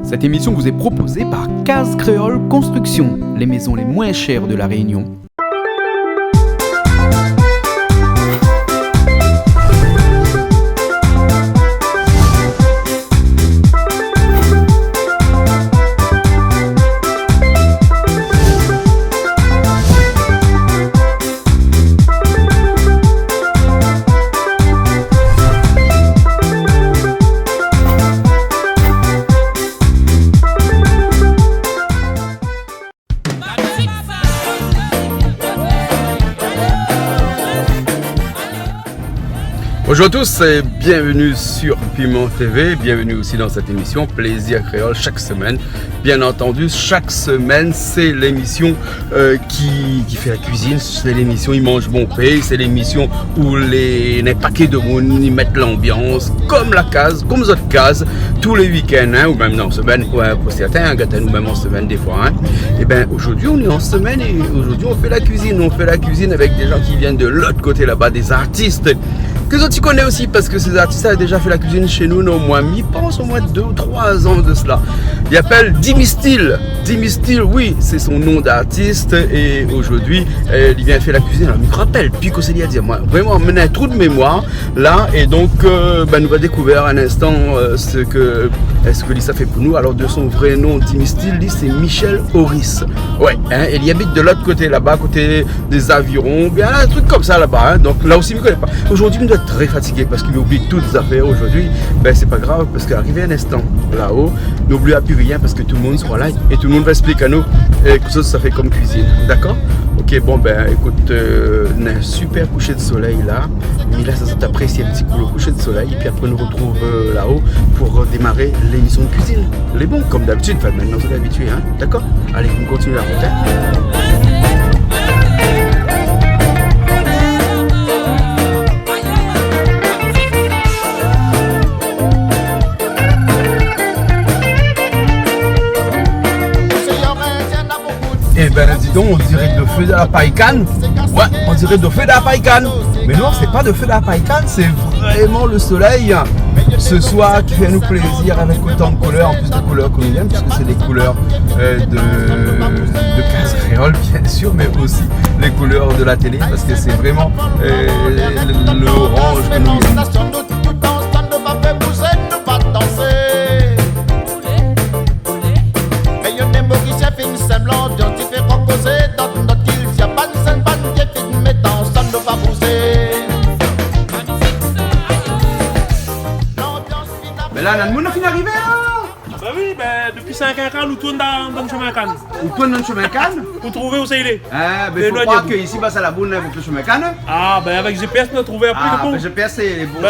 Cette émission vous est proposée par Case Créole Construction, les maisons les moins chères de la Réunion. Bonjour à tous et bienvenue sur Piment TV, bienvenue aussi dans cette émission Plaisir Créole chaque semaine. Bien entendu, chaque semaine c'est l'émission qui fait la cuisine, c'est l'émission Ils mangent bon pays, c'est l'émission où les paquets de monde y mettent l'ambiance comme la case, comme les autres cases, tous les week-ends, ou même en semaine, pour certains, ou même en semaine des fois. Et bien aujourd'hui on est en semaine et aujourd'hui on fait la cuisine avec des gens qui viennent de l'autre côté là-bas, des artistes. Que toi tu connais aussi parce que ces artistes ont déjà fait la cuisine chez nous au moins, pense au moins 2 ou 3 ans de cela. Il appelle Dimi Style. Dimi Style, oui, c'est son nom d'artiste et aujourd'hui il vient faire la cuisine. Alors, il me rappelle, puis que c'est à dire, moi, vraiment, on a un trou de mémoire là et donc nous va découvrir un instant ce que Lisa fait pour nous. Alors de son vrai nom, Dimi Style, c'est Michel Horis. Ouais, il y habite de l'autre côté là-bas, côté des avirons, bien un truc comme ça là-bas. Donc là aussi, il ne me connaît pas. Aujourd'hui, il doit être très fatigué parce qu'il oublie toutes les affaires aujourd'hui. Ben c'est pas grave parce qu'arrivé un instant là-haut, n'oublie plus rien parce que tout le monde sera là et tout le monde va expliquer à nous que ça fait comme cuisine. D'accord? Ok, bon ben écoute, on a un super coucher de soleil là. Mais là, ça t'apprécie un petit coup le coucher de soleil. Et puis après, on nous retrouve là-haut pour démarrer l'émission de cuisine. Les bons, comme d'habitude, enfin maintenant vous êtes habitués, hein? D'accord? Allez, on continue la route. Eh ben dis donc, on dirait de feu de la païkane. Ouais, on dirait de feu de la païkane. Mais non, c'est pas de feu de la païkane, c'est vraiment le soleil ce soir qui fait nous plaisir avec autant de couleurs, en plus de couleurs qu'on aime, puisque c'est les couleurs de Case Créole bien sûr, mais aussi les couleurs de la télé, parce que c'est vraiment l'orange que nous aimons. Mais là, on a fini d'arriver là. Bah oui, depuis 5 ans, nous tournons dans le chemin Cannes. Vous tournez dans le chemin Cannes? Pour trouver où c'est il est. Mais il faut croire qu'ici, c'est la boule avec le chemin Cannes. Ah, ben avec GPS, on a trouvé un peu de bon. GPS, c'est les bons.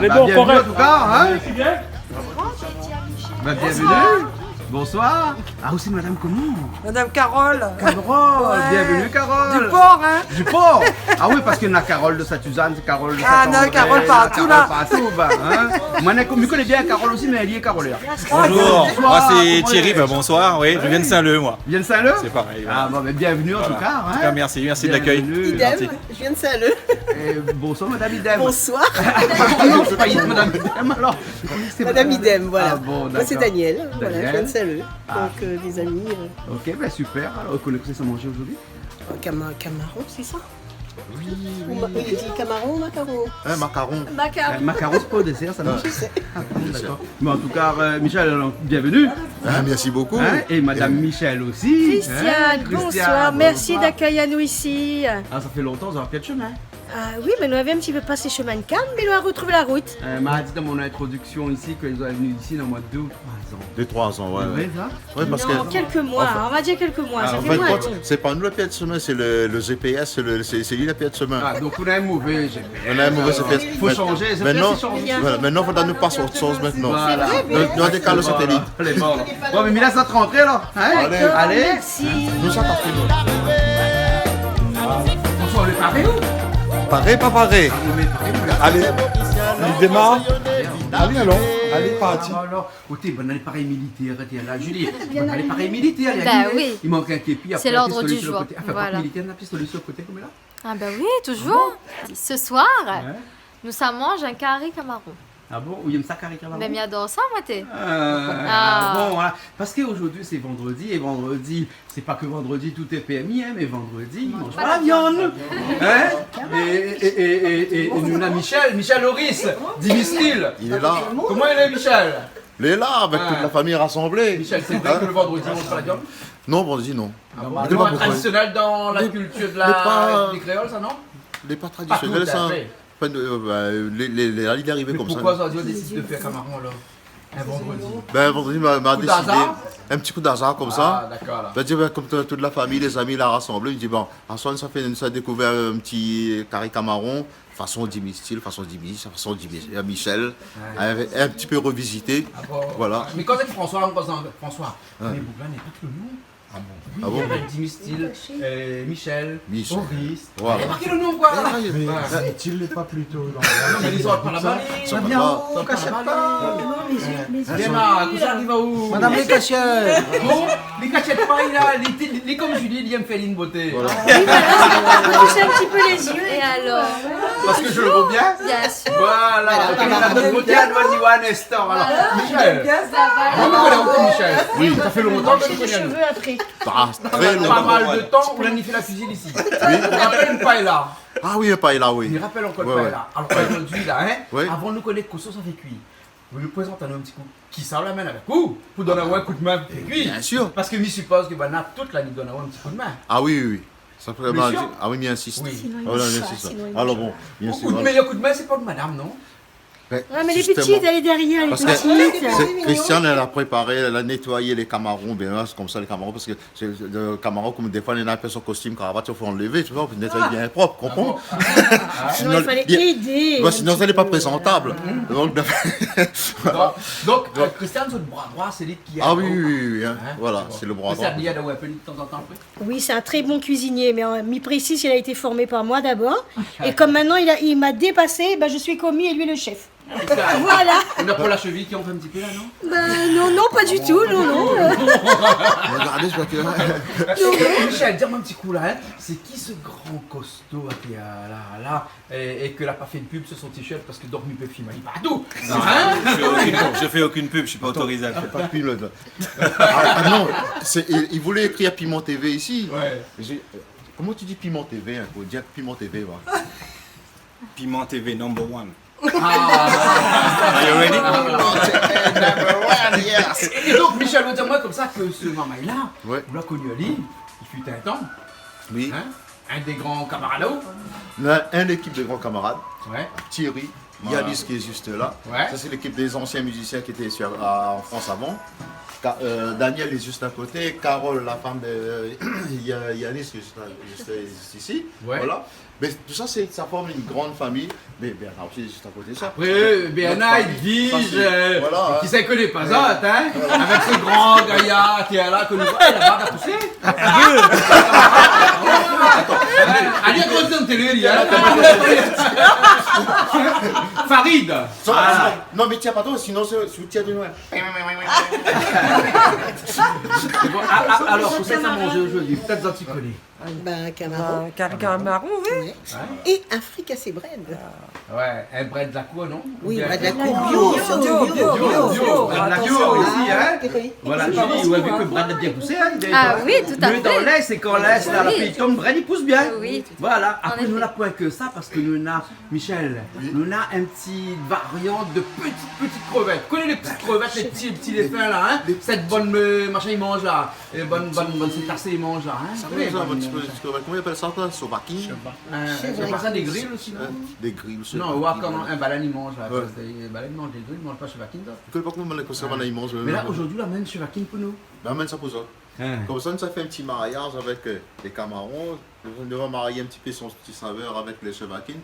Les bons, correct. En tout cas, hein? Bien. Bienvenue. Bonsoir. Ah aussi Madame comment? Madame Carole. Carole, ouais. Bienvenue Carole. Du port, hein? Du port. Ah oui, parce qu'il y a Carole de Saint-Suzanne, Carole de Saint-André. Ah non, Carole partout là. Partout, Moi, je connais bien Carole aussi, mais elle y est Carole. Bonjour, moi c'est Thierry, bonsoir, oui, je viens de Saint-Leu moi. Tu viens de Saint-Leu? C'est pareil. Ah bon, bienvenue en tout cas. En tout cas, merci de l'accueil. Idem, je viens de Saint-Leu. Bonsoir Madame Idem. Bonsoir. Non, c'est pas Madame Idem alors. Madame Idem, voilà. Ah bon, moi c'est Daniel, voilà, je viens de Saint-Leu. Ah. Donc des amis. Ok, ben super. Alors, connaissez ça manger aujourd'hui? Camaron, c'est ça? Oui. Il dit Camaron ou macaron? Macaron. Macaron, c'est pas au dessert, ça marche. D'accord. Mais en tout cas, Michel, bienvenue. Merci beaucoup. Et Madame Michel aussi. Christiane, bonsoir. Merci d'accueillir nous ici. Ah, ça fait longtemps, vous avez fait le chemin. Ah oui, mais nous avions un petit peu passé chemin de Cannes, mais nous avons retrouvé la route. M'a dit dans mon introduction ici qu'ils sont venus ici dans le mois de 2 ou 3 ans. 2-3 ans, ouais. C'est vrai, ça? Ouais, parce Non, que. quelques mois, Enfin, on va dire quelques mois. Ça en fait fait, moins. c'est pas nous la pied de chemin, c'est le GPS, c'est lui la pied de chemin. Ah, donc on a un mauvais GPS. On a un mauvais GPS. Il faut changer, c'est maintenant, changer. voilà, maintenant, il faudra nous passer autre chose maintenant. Voilà. Nous, on décale le satellite. Allez, bon. Bon, mais Mila, ça te rentrer là? Allez. Merci. Nous, ça partit, nous. François, on est paré où? Paré, pas paré. Allez, il démarre. Allez, allons. Allez, parti. Alors, côté, bon, l'appareil militaire, là, Julie. L'appareil militaire, oui. Il manque un képi. C'est l'ordre du jour. Voilà. Militaire, un pistolet sur le côté, comme là? Ah ben oui, toujours. Ce soir, nous ça mange un carré camaron. Ah bon? Ou il y a ça carré camaron? Ben, m'y adore ça, moi, t'es. Bon, voilà. Parce qu'aujourd'hui c'est vendredi et vendredi, c'est pas que vendredi tout est permis, hein, mais vendredi ils mangent pas la viande. Hein? Et nous on a Michel Loris, Dimistil. Il est là. Comment il est Michel? Il est là avec toute la famille rassemblée. Michel, c'est vrai que le vendredi on mange pas la viande? Non, vendredi, non. C'est pas pas pourquoi. traditionnel dans la culture de des créoles, ça non? Il n'est pas traditionnel, ça. Il est arrivé comme ça. Pourquoi ça décide de faire Camaron alors? Un vendredi. Ben, vendredi m'a décidé. d'hasard? Un petit coup d'hasard comme Ah, ça. d'accord là. Ben, comme toute la famille, les amis l'a rassemblé. Il dit bon, Antoine, ça a découvert un petit carré Camaron, façon Dimistil, façon Michel, un petit peu revisité. Ah bon. Voilà. Mais quand c'est François, mais Bouglin n'est pas que le nom. Ah Oui, bon? avec Dimistil, Michel, Michel. Maurice. Voilà. Il a marqué le nom quoi. Mais est-il n'est pas plutôt dans Non, mais ils sont pas là-bas. Ça va pas. On cachette pas. Viens là, vous arrivez où? Madame les cachettes. Non, les cachettes pas, il est comme Julie, il aime faire une beauté. Voilà. Oui, voilà, on touche un petit peu les yeux. Et alors? Parce que je le vois bien. Bien sûr. Voilà, ok, la bonne beauté, elle doit dire un instant. Alors, Michel, Ça va. vous me connaissez encore Michel? Oui. Ça fait longtemps que J'ai je les connais. cheveux après. Très Pas longtemps. mal de temps, on a fait la cuisine ici. Vous vous rappelez une paille là? Ah oui, pas là, oui. Il rappelle encore Ouais, le paille ouais. là. Alors aujourd'hui là, hein, Ouais. avant de nous connaître que ça fait cuit, vous nous présentez un petit coup. Qui ça la main avec vous? Pour donner un coup de main pour cuit. Bien sûr. Parce que je suppose que ben, toute l'année donne un petit coup de main. Ah oui, oui, oui. Ça peut Bien sûr. Ah oui, mais insiste. Oui. Sinon, il Voilà, mange pas, insiste. sinon, il Alors mange bon, bien sûr. Le meilleur coup de main, c'est pas de madame, non? Ah, mais les Justement. petites, elle est derrière, les Parce que petites. Christiane, elle a préparé, elle a nettoyé les camarons, bien c'est comme ça les camarons, parce que le camarón, comme des fois, il a un peu son costume, cravate, il faut enlever, tu vois, pour nettoyer bien propre, comprends? Sinon, il fallait aider. Sinon, ça n'est pas présentable. Donc, Donc, Christiane, c'est le bras droit, c'est lui qui a. ah oui, oui, oui, oui, hein. Hein, Voilà, bon. c'est le bras droit. Christiane, il y a un peu de temps en temps après. Oui, c'est un très bon cuisinier, mais mi précise, il a été formé par moi d'abord. Et comme maintenant, il m'a dépassé, ben, je suis commis et lui le chef. Voilà. On a pas la cheville qui en fait un petit peu là, non? Ben, non, pas du tout, non. Regardez, je vois que... Michel, dis-moi un petit coup là, hein. C'est qui ce grand costaud qui est là, et que n'a pas fait de pub sur son t-shirt parce que dormi peut filmer partout? Non, hein? Je fais aucune pub, je suis pas autorisé à le faire. Pas de pile, là. Ah non, il voulait écrire Piment TV ici. Ouais. Comment tu dis Piment TV, hein? Faut dire Piment TV, va. Piment TV number one. Ah. Are you ready? Et donc, Michel, veut dire moi comme ça que ce maman-là, Ouais. vous l'avez connu à Lille, il fut un temps, Oui. hein? Un des grands camarades. On a une équipe de grands camarades. Ouais. Thierry, Yanis qui est juste là. Ouais. Ça c'est l'équipe des anciens musiciens qui étaient en France avant. Daniel est juste à côté, Carole, la femme de Yanis qui est juste ici. Ouais. Voilà. Mais tout ça, ça forme une grande famille. Mais Bernard aussi est juste à côté de ça. Après, Bernard, il dit, Voilà, qui ne connaît pas ça, hein? Avec ce grand gaillard qui est là, que nous voyons, la barbe à pousser. Allez, à cause de télé, il y a Farid. Non mais tiens pas toi, sinon tu tiens de loin. Alors, pour ça, à manger aujourd'hui, peut-être que tu connais. Ben, Camaro. Camaron, oui. Et un fricassé bread. Ouais, un bread de la cour, non? Oui, Ou bien- bread de la Bio, cour. bio, bread de la attention. cour ici, hein? Oui. Voilà, Julie, vous avez vu que le bread est bien poussé, hein? Ah oui, tout à Mieux dans fait. l'aise, et quand l'aise, là, la Oui. fille tombe, bread, il pousse bien. Oui. Voilà, après, effet. nous n'a pas que ça, parce que nous n'a, Michel, nous n'a un petit variante de petites crevettes. Vous connaissez les petites crevettes, les petits défunts, là, hein? Cette bonne machin, il mange là. Et bonne cétacée, il mange là, hein? Oui, ça, un petit peu, comment il appelle ça, toi? Sobaki? C'est pas ça des grilles aussi, non? Des grilles. Non, ou quand un baleine, il mange là. Un baleine, il mange des grilles, il mange pas chevaquine, ça. Je ne sais pas comment on conserve un immense. Mais là, aujourd'hui, la même chevaquine pour nous. Ben, amène ça pour ça. Comme ça, ça fait un petit mariage avec les camarons. On devrait marier un petit peu son petit saveur avec les chevaquines.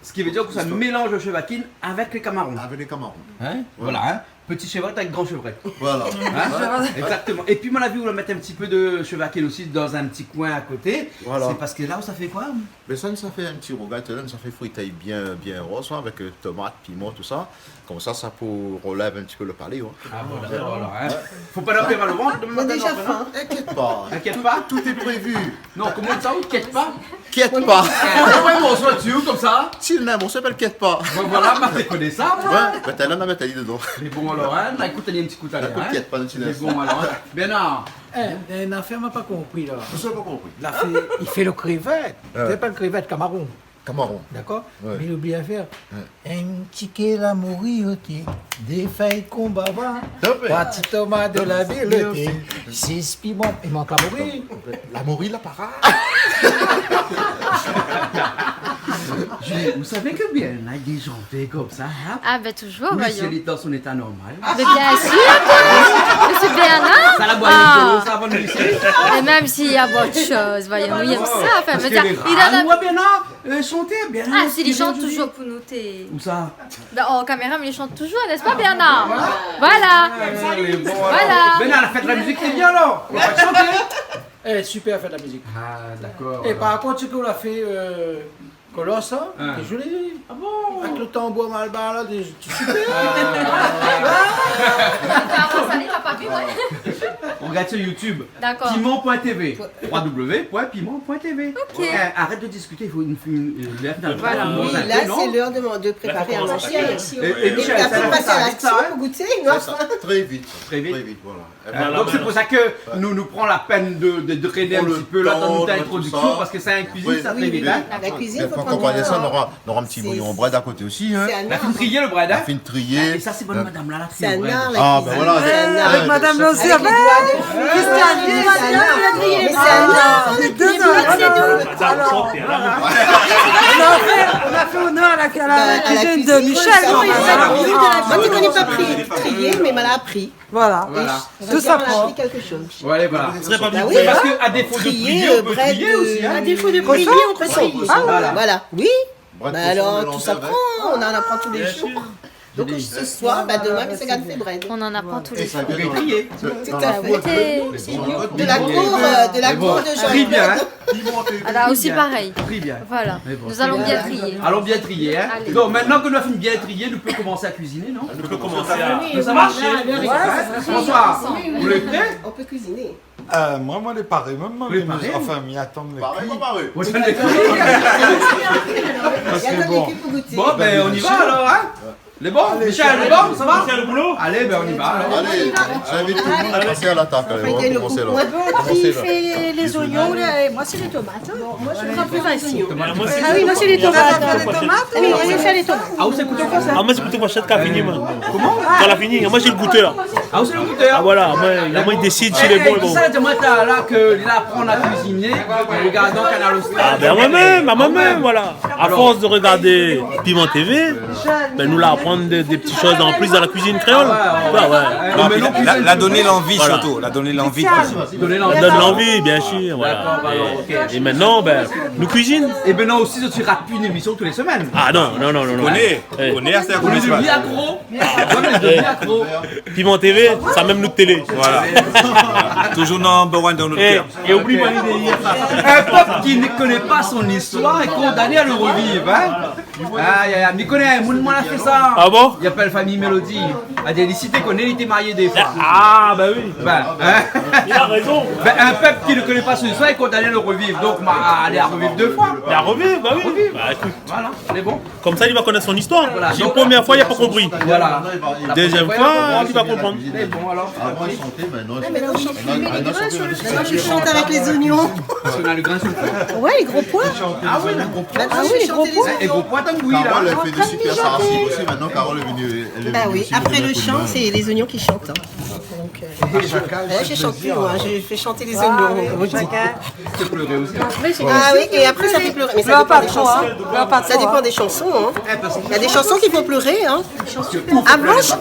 Ce qui veut dire que ça mélange le chevaquine avec les camarons. Avec les camarons. Hein? Voilà, hein? Petit chevrette avec grand chevrette. Voilà. Hein? Exactement. Et puis, mon avis, on va mettre un petit peu de chevaquine aussi dans un petit coin à côté. Voilà. C'est parce que là, ça fait quoi? Mais ça fait un petit rogatellon, ça fait fritaille bien rose, hein, avec tomates, piment, tout ça. Comme ça pour relève un petit peu le palais. Hein. Ah, voilà. Hein? Faut pas leur faire mal au ventre. On a déjà faim. Inquiète pas. Inquiète pas. Tout est prévu. Non, comment ça, inquiète pas. Inquiète pas. Ouais, mon soit dessus, comme ça. S'il n'aime, on s'appelle inquiète pas. Bon, voilà, ma t'es connais ça. Ouais, mais t'as là, mais t'as dit dedans. Mais bon, alors. alors, hein. Là, écoute, il y a un petit coup à l'air. T'inquiète, pas de C'est finesse. bon, alors. Bernard. Une affaire m'a pas compris là. Je n'ai pas compris. Il fait le crevette. C'est pas le crevette Cameroun. Cameroun. D'accord. Ouais. Mais il oublie à faire. Un ticket la mourioté, des feuilles qu'on bava, parti tomate de la ville, 6 piments. Il manque la mourie. La Maury, la parade. Vous savez que bien, là, il est chanté comme ça, hein. Ah ben toujours, Oui, si voyons. elle est dans son état normal. Mais bien sûr, Monsieur Bernard. Ça la boit Ah. ça va nous laisser. Et même s'il y a autre chose, voyons, il aime ça. Enfin, Parce mais que ça, les il rares, en a... moi, Bernard, chanter, Bernard. Ah, s'il chante toujours pour nous, t'es... Où ça? Ben, en caméra, mais il chante toujours, n'est-ce pas, Bernard? Voilà. Voilà. Bernard, la fête de la musique, c'est bien alors. On va chanter. Eh, super fait de la musique. Ah, d'accord. Et par contre, ce qu'on a fait, Colosse, Ah. c'est joli. Ah bon? Avec le tambour malbar là, c'est super. On regarde sur YouTube. D'accord. Piment.tv. www.piment.tv. Ok. Arrête de discuter, il faut une Voilà. Oui, là, c'est l'heure de préparer à manger. Et Et Michel, puis ça après, va passer à ça, l'action ça, pour goûter. C'est ça. Très vite. Très vite. voilà. Donc c'est pour ça que nous prenons la peine de traîner un Pour le petit peu là dans temps, notre tout introduction ça. parce que ça cuisine, Oui, ça oui, très vite. oui. Hein. La cuisine, Et il faut pour prendre accompagner ça, du on aura un petit C'est- bouillon bread à côté aussi. Hein. C'est un La art. fin trier le bread, La hein. fine Et trier. ça c'est bonne madame là, la C'est un bread. art, la Ah, ben cuisine. voilà. C'est un art. Avec Madame Avec les doigts de Christiane, C'est un art, on a trié les c'est un art. On a trié les bread, c'est tout. On a fait honneur à la À la cuisine de cuisine, Michel. ça, oui, quand ça, même. oui, moi, tu connais pas trier, mais elle a appris. Voilà. Voilà. Tout ça, elle a appris quelque chose. Voilà, voilà. Bah oui, Parce qu'à défaut de prier, on peut bread trier aussi. à Hein. défaut de prier, on peut trier. Voilà. Voilà. Oui. Bread Bah poisson alors, mélangé tout s'apprend, on en apprend tous les jours. Donc ce soir, bah demain, c'est garde fait bread. On en apprend tous Et les ça jours. vient Faut dans trier. Tout à fait. T'es- De la cour de Jean. Trie bien, hein. Alors aussi pareil. Trie bien. Voilà. Mais bon, Nous allons bien trier. Allons bien trier, hein. Allez. Donc maintenant que nous avons fini bien trier, nous pouvons commencer à cuisiner, non? On peut commencer à... Ça marche? Bonsoir. Vous l'êtes prêts? On peut cuisiner. Moi, les pareils, même Les pareils? enfin, m'y attendre les Pareil, pas pareil. Vous êtes prêts? Il y a ton équipe pour goûter. Bon, ben on y va alors, hein? Les bons? Michel, les bons? Ça va? C'est le boulot? Allez, ben on y va alors. Allez, j'invite tout le monde à passer à l'attaque. Allez, on va commencer là. Qui fait les oignons, là, et moi c'est les tomates. Moi je suis plus facile. Moi, Ah oui, moi c'est les tomates. Oui, moi je fais les tomates. Ah, vous c'est goûter quoi ça? Ah, moi, c'est plutôt Pochette qui a fini, moi. Comment? Quand elle a fini, moi, j'ai le goûteur. Ah, vous c'est le goûteur? Ah, voilà, moi, il décide s'il est bon ou Qui bon. ça, tomate là, que il apprend à cuisiner, regardant Canal Austral. Ah, ben, à moi-même, voilà. À force de regarder Piment TV, ben, nous là, apprendre des petites choses en plus dans la cuisine créole. Ouais, ouais. La donner l'envie Voilà. surtout, la donner l'envie. Donner On l'envie. donne l'envie, bien sûr. Voilà. D'accord, ok. Et maintenant, ben, nous cuisine. Et ben non aussi, tu rates plus une émission tous les semaines. Ah non. Connais, Eh. connais assez à On est connaître. devenu accro. On est devenu accro. Piment TV, ça même nous de télé. Voilà. Toujours number one dans notre Et, cœur. et oublie-moi l'idée hier. Un peuple qui ne connaît pas son histoire est condamné à le revivre. Hein? Aïe, aïe, aïe, m'y connaît, moi a fait ça. Ah bon? Il appelle famille Mélodie. A dit, si tu connais, il était marié des fois. Ah, bah oui. Ben, hein? Il a raison. Ben, un peuple qui ne connaît pas son histoire est condamné à le revivre. Donc, aller à revivre deux fois. Il a revu, bah oui. Bah écoute, Voilà, c'est bon. comme ça il va connaître son histoire. Voilà. Si la première fois il n'a pas compris. Voilà. Deuxième fois, il va comprendre. C'est bon alors. Avant, ils chantaient, maintenant, Maintenant je chante avec les oignons. Parce qu'on a le grain sur le feu. Ouais, les gros pois. Ah oui, le gros pois. Ah oui, les gros pois. Et gros pois t'angouilles là. Carole, elle fait des super sarrasines aussi. Maintenant, Carole est venue. Elle est Bah venue oui, aussi après nous le donner un chant, coup de main. c'est les oignons qui chantent. Hein. Donc, je chante plus, moi, je fais chanter les oignons. on dit. C'est pleurer aussi. Ah oui, et après ça fait pleurer. Mais ça dépend des chansons. Ça dépend des chansons. Hein. Il y a des chansons qui font pleurer. Hein.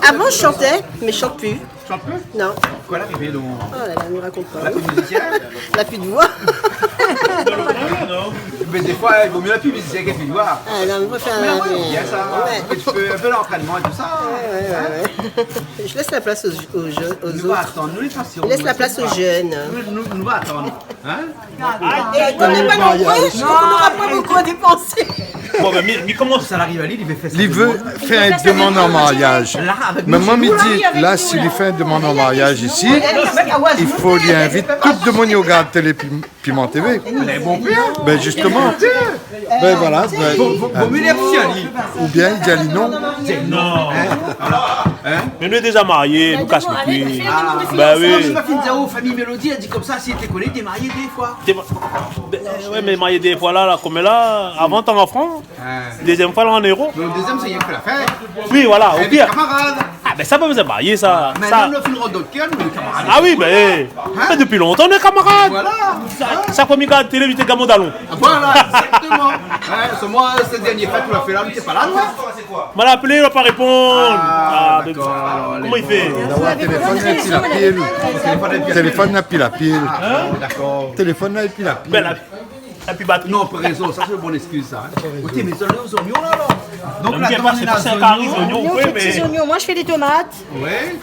Avant, je chantais, mais je chante plus. Chante plus. Non. Quoi l'arrivée donc? Oh là là, ne raconte pas. La pub musicienne. La plus de voix. Mais des fois, il vaut mieux la pub musicienne qu'elle fait du voir. Ah non, mais moi, faire Il y a ça. Ouais. Tu peux un peu l'entraînement et tout ça. Ouais. Je laisse la place aux jeunes, aux Nous va autres. attendre, nous les patients. Je laisse la place aux jeunes. Nous va attendre. Hein? Et comme on n'est pas nombreux, je crois qu'on n'aura pas beaucoup à dépenser. Bon, mais comment Ça arrive à Lille, il veut faire ça. Il veut faire une demande en mariage. Là, avec Mais nous, moi, chez il nous, là. dit, là, s'il fait une demande en mariage ici, il faut lui inviter tout le monde au Garde Télé Piment TV. Ben justement. Ben voilà. ben, Vaut mieux les petits, Ali. ou bien il dit Ali non. Non. Mais nous est déjà mariés, nous casse le cul. Bah Moi, je oui. pas fini Zao, famille Mélodie, elle dit comme ça, si t'es connu, t'es marié des fois. Ouais, mais marié des fois là, comme là, avant t'en francs, deuxième fois là en euros. Le deuxième, c'est rien que la fête. Oui, voilà, au Avec pire. des camarades. Ah, ben ça peut me marier ça. Maintenant, ça. le film Rodolphe, mais les camarades. Ah oui, mais depuis longtemps, on est camarades. Voilà. Ça comme il a télé, il était gamon d'allon. Voilà, exactement. Ouais, c'est moi, cette dernière fête, tu l'as fait là, mais t'es pas là, toi. M'a appelé, il va pas répondre. Ah, mais- d'accord. Comment il fait? Le téléphone n'a plus la pile. Le téléphone n'a plus la pile. D'accord. Le téléphone n'a plus la pile. Ben, la puis batterie. Non, pour raison, ça c'est une bonne excuse, ça. Ok, mais ils ont les oignons là, alors. Donc Donc, la il demande c'est est pas à 5 carrés, oignons, Oignons, oui, des petits mais. oignons. Moi, je fais des tomates. Ouais.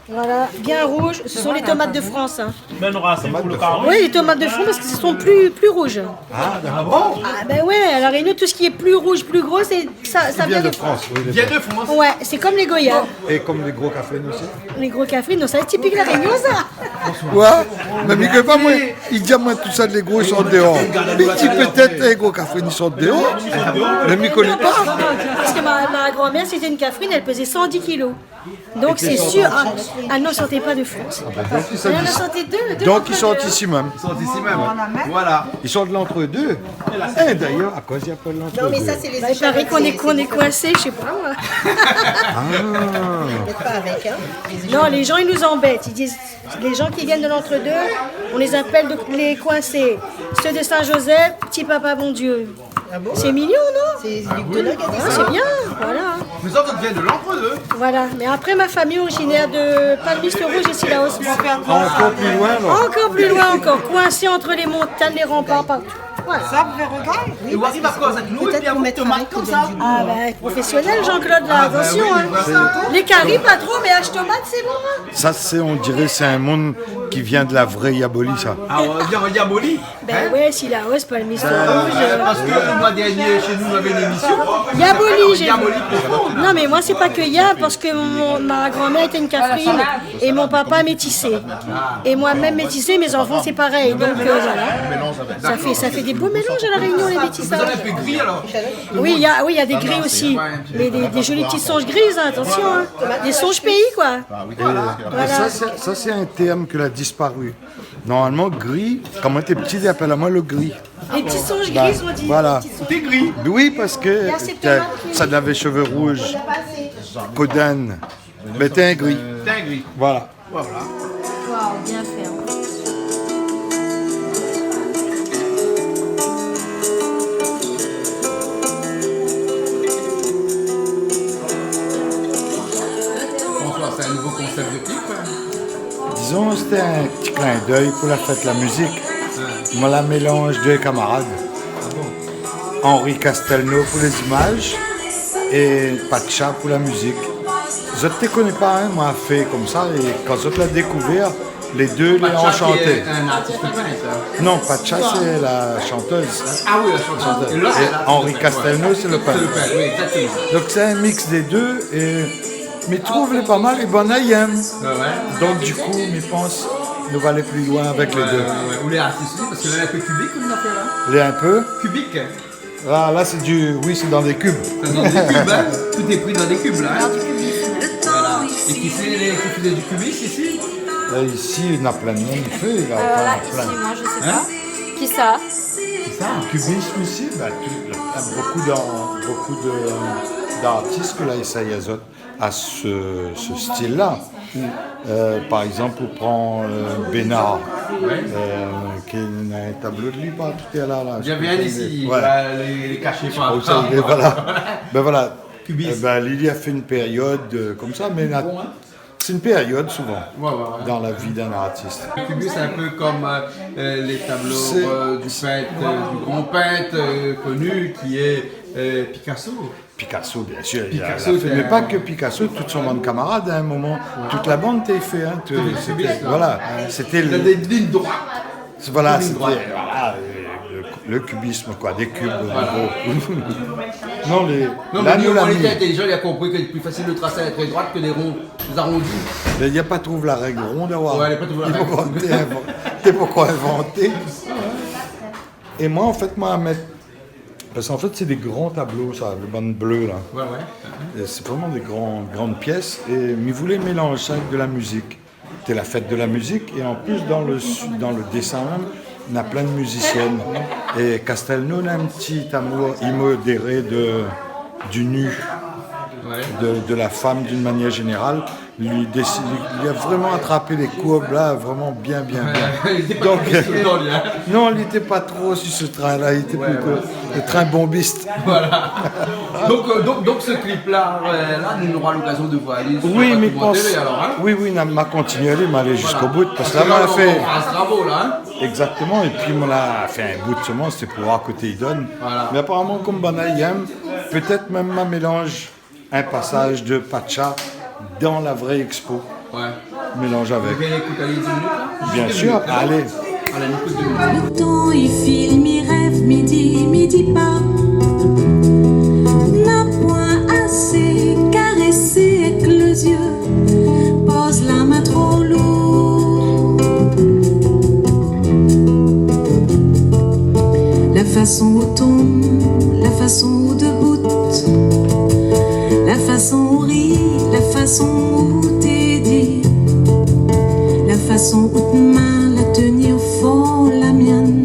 Voilà, bien rouges. Ce sont les tomates de France. Hein. Ben, on aura 5 pour le carré. Oui, les tomates de France parce que ce sont plus rouges. Ah bon. Ah ben ouais, à La Réunion, tout ce qui est plus rouge, plus gros, ça vient de France. Oui, les Viens de France. Ouais, c'est comme les Goya. Et comme les gros cafés aussi. Les gros cafés, non, ça c'est typique La Réunion, ça. Ouais, mais Miguel, pas moi. Il dit à moi tout ça, les gros, ils sont dehors. Mais il dit peut-être les gros cafés, ils sont dehors. Mais il ne connaît pas. Parce que ma grand-mère, c'était une cafrine, elle pesait 110 kilos. Donc c'est sûr, elle n'en sortait pas de France. Elle en sortait deux. Donc ils sont ici même. Ils sont ici même. Voilà. Ils sont de l'entre-deux. Et d'ailleurs, à cause il n'y a pas de Non, l'entre-deux. mais ça, c'est les Bah, il paraît qu'on est coincé, je sais pas moi. Peut-être pas avec, hein. Non, les gens ils nous embêtent. Ils disent, les gens qui viennent de l'entre-deux, on les appelle les coincés. Ceux de Saint-Joseph, petit papa bon Dieu. C'est mignon, non? C'est Luc Denac qui a dit Ah, ça. c'est bien, voilà. Nous autres, viennent de l'entre-deux. Voilà. Mais après, ma famille originaire de Palmiste Rouge et Sillaos. Encore plus loin, là. Encore plus loin, encore coincé entre les montagnes, les remparts, partout. Voilà. Et vous arrivez à cause avec nous, et Peut-être puis à qu'on vous mettra tomates avec comme le ça. Belgique. Ah ben, professionnel Jean-Claude là, attention. oui, Hein. je vois ça. Les caries, pas trop, mais H tomate, c'est bon. Hein. Ça, on dirait, c'est un monde qui vient de la vraie Yabolie, ça. Ah, on vient en Diaboli. Ben ouais, Sillaos, Palmiste Rouge. Parce que le mois dernier, chez nous, on avait une émission. Yaboli, j'ai Diaboli profond. Non, mais moi, c'est pas que Yab, parce que ma grand-mère était une cafrine et mon papa métissé. Et moi-même métissé, mes enfants, c'est pareil. Donc voilà. Ça fait des beaux mélanges à La Réunion, les Vous avez métissages. un peu gris alors. Oui, il y a des gris aussi. Mais des jolies petites songes grises, hein, attention. Hein. Des songes pays, quoi. Et ça, c'est un terme qui a disparu. Normalement, gris, quand moi j'étais petit, ils appelaient moi le gris. Les petits songes grises, on dit. Voilà. T'es gris. Oui, parce que a cette tomate qui- ça avait cheveux rouges, Codan. Mais t'es un gris. T'es un gris. Voilà. Waouh, bien fait. Hein. François, c'est un nouveau concept de clip. Disons, c'était un petit clin d'œil pour la fête de la musique. Moi, la mélange deux camarades. Henri Castelnau pour les images et Pacha pour la musique. Je ne te connais pas, hein, moi, fait comme ça. Et quand je l'ai découvert, les deux les ont chanté. Un artiste peintre. Non, Pacha, c'est la chanteuse. Ah oui, la chanteuse. Et l'autre, Et c'est la- Henri Castelnau, c'est le C'est le peintre. peintre, oui, exactement. Donc c'est un mix des deux. Mais trouve-les pas mal et bon aïem. Ouais. Donc du coup, je pense nous va aller plus loin avec les deux. Ou les artistes aussi, parce que là, il y a un peu cubique comme on a fait là. Les un peu. Cubique. Ah, là, c'est c'est dans des cubes. C'est dans des cubes, hein. Tout est pris dans des cubes là. Hein. Voilà. Et qui faisait du cubisme ici? Là, ici, il y en a plein de monde qui fait. Il y a Là, plein. ici, moi, je sais Hein? pas. Qui ça? Cubisme ici, bah, il y a beaucoup d'artistes que là, essayent à ce style-là. Par exemple, on prend Bénard, qui a un tableau de lui, pas tout est là. Il y avait un ici, Ouais. voilà, les cachets pas. Voilà. Ben voilà. Cubisme. Ben, Lily a fait une période comme ça, mais c'est une période souvent Ouais. dans la vie d'un artiste. Le cubisme, c'est un peu comme les tableaux C'est- du grand peintre connu qui est Picasso. Picasso, bien sûr. Picasso, il a fait, mais pas que Picasso, toute son bande camarade à un moment. Toute la bande t'est fait. Hein, c'était, voilà. C'était Il a des lignes droites. Voilà, Ligne c'était droite. voilà, le cubisme, quoi, des cubes. Gros. Non, Non, là, mais nous lui, l'a on mis. était intelligent, il a compris qu'il est plus facile de tracer la traits droite que des ronds, des arrondis. Il n'y a pas trouvé la règle ronde à voir. Ouais, il n'y a pas trouvé la règle. T'es pourquoi inventer. Et moi, en fait, parce qu'en fait, c'est des grands tableaux, ça, le bande bleu, là. Ouais. Et c'est vraiment des grandes pièces. Et il voulait mélanger ça avec de la musique. C'était la fête de la musique. Et en plus, dans le dessin même, il y a plein de musiciennes. Et Castelnau a un petit amour immodéré du nu. De la femme d'une manière générale, il a vraiment attrapé les courbes là, vraiment bien. Il était pas Donc, trop lui, hein. non, il n'était pas trop sur ce train-là, il était plutôt le train bombiste. Voilà. donc ce clip-là, là, nous aurons l'occasion de voir. Oui, mais oui, il m'a continué, il m'a allé jusqu'au bout, parce que là, on on a fait... un travaux, là, hein. Exactement, et puis on a fait un bout de semence, c'était pour voir à côté il donne. Voilà. Mais apparemment, comme Banaï aime, peut-être même un mélange, un passage de Pacha dans la vraie expo. Ouais. Mélange avec. Vous voulez écouter les 10 minutes, là? Bien sûr, allez. Allez, on écoute 2 minutes. Le temps il file, mi rêve, midi pas. N'a point assez caressé avec les yeux. Pose la main trop lourd. La façon où tombe, la façon où debout. La façon où rit, la façon où t'es dit. La façon où te main la tenir fort la mienne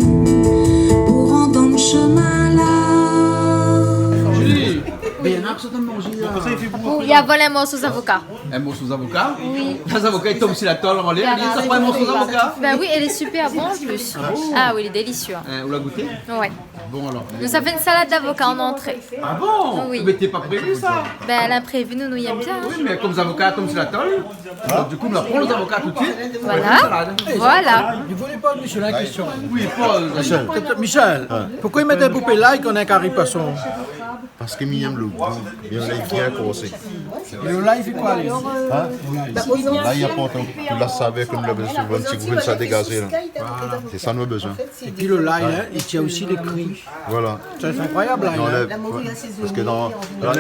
pour rendre dans le chemin là. Julie, mais il y en a qui sont en manger là. Il y a volé un morceau aux avocats. Un morceau d'avocat? Oui. Les avocats ils tombent sur la tôle en l'air. Ça prend un morceau d'avocat? Ben oui, elle est super bonne en plus. Ah oui, il est délicieux. Vous l'a goûté? Ouais. Bon alors. Nous avons une salade d'avocat en entrée. Ah bon? Oui. Mais t'es pas prévu ça? Ben l'imprévu, nous y aime bien. Oui, mais comme les avocats tombent sur la tôle, donc du coup on apprend les avocats tout de suite. Voilà. Voilà. Il voulait pas Michel la question. Oui, Paul. Michel, pourquoi il met des poupées là et qu'on a un carré poisson? Parce que Miyam le goût, il y a bien corsé. Et le live, il fait quoi, lui? Là, il y a pas tu l'as savé comme le besoin, un petit goût, ça dégagé. C'est ça nos besoins. Et puis le live, hein, il tient aussi les cris. Voilà. Ça, c'est incroyable, là. Parce que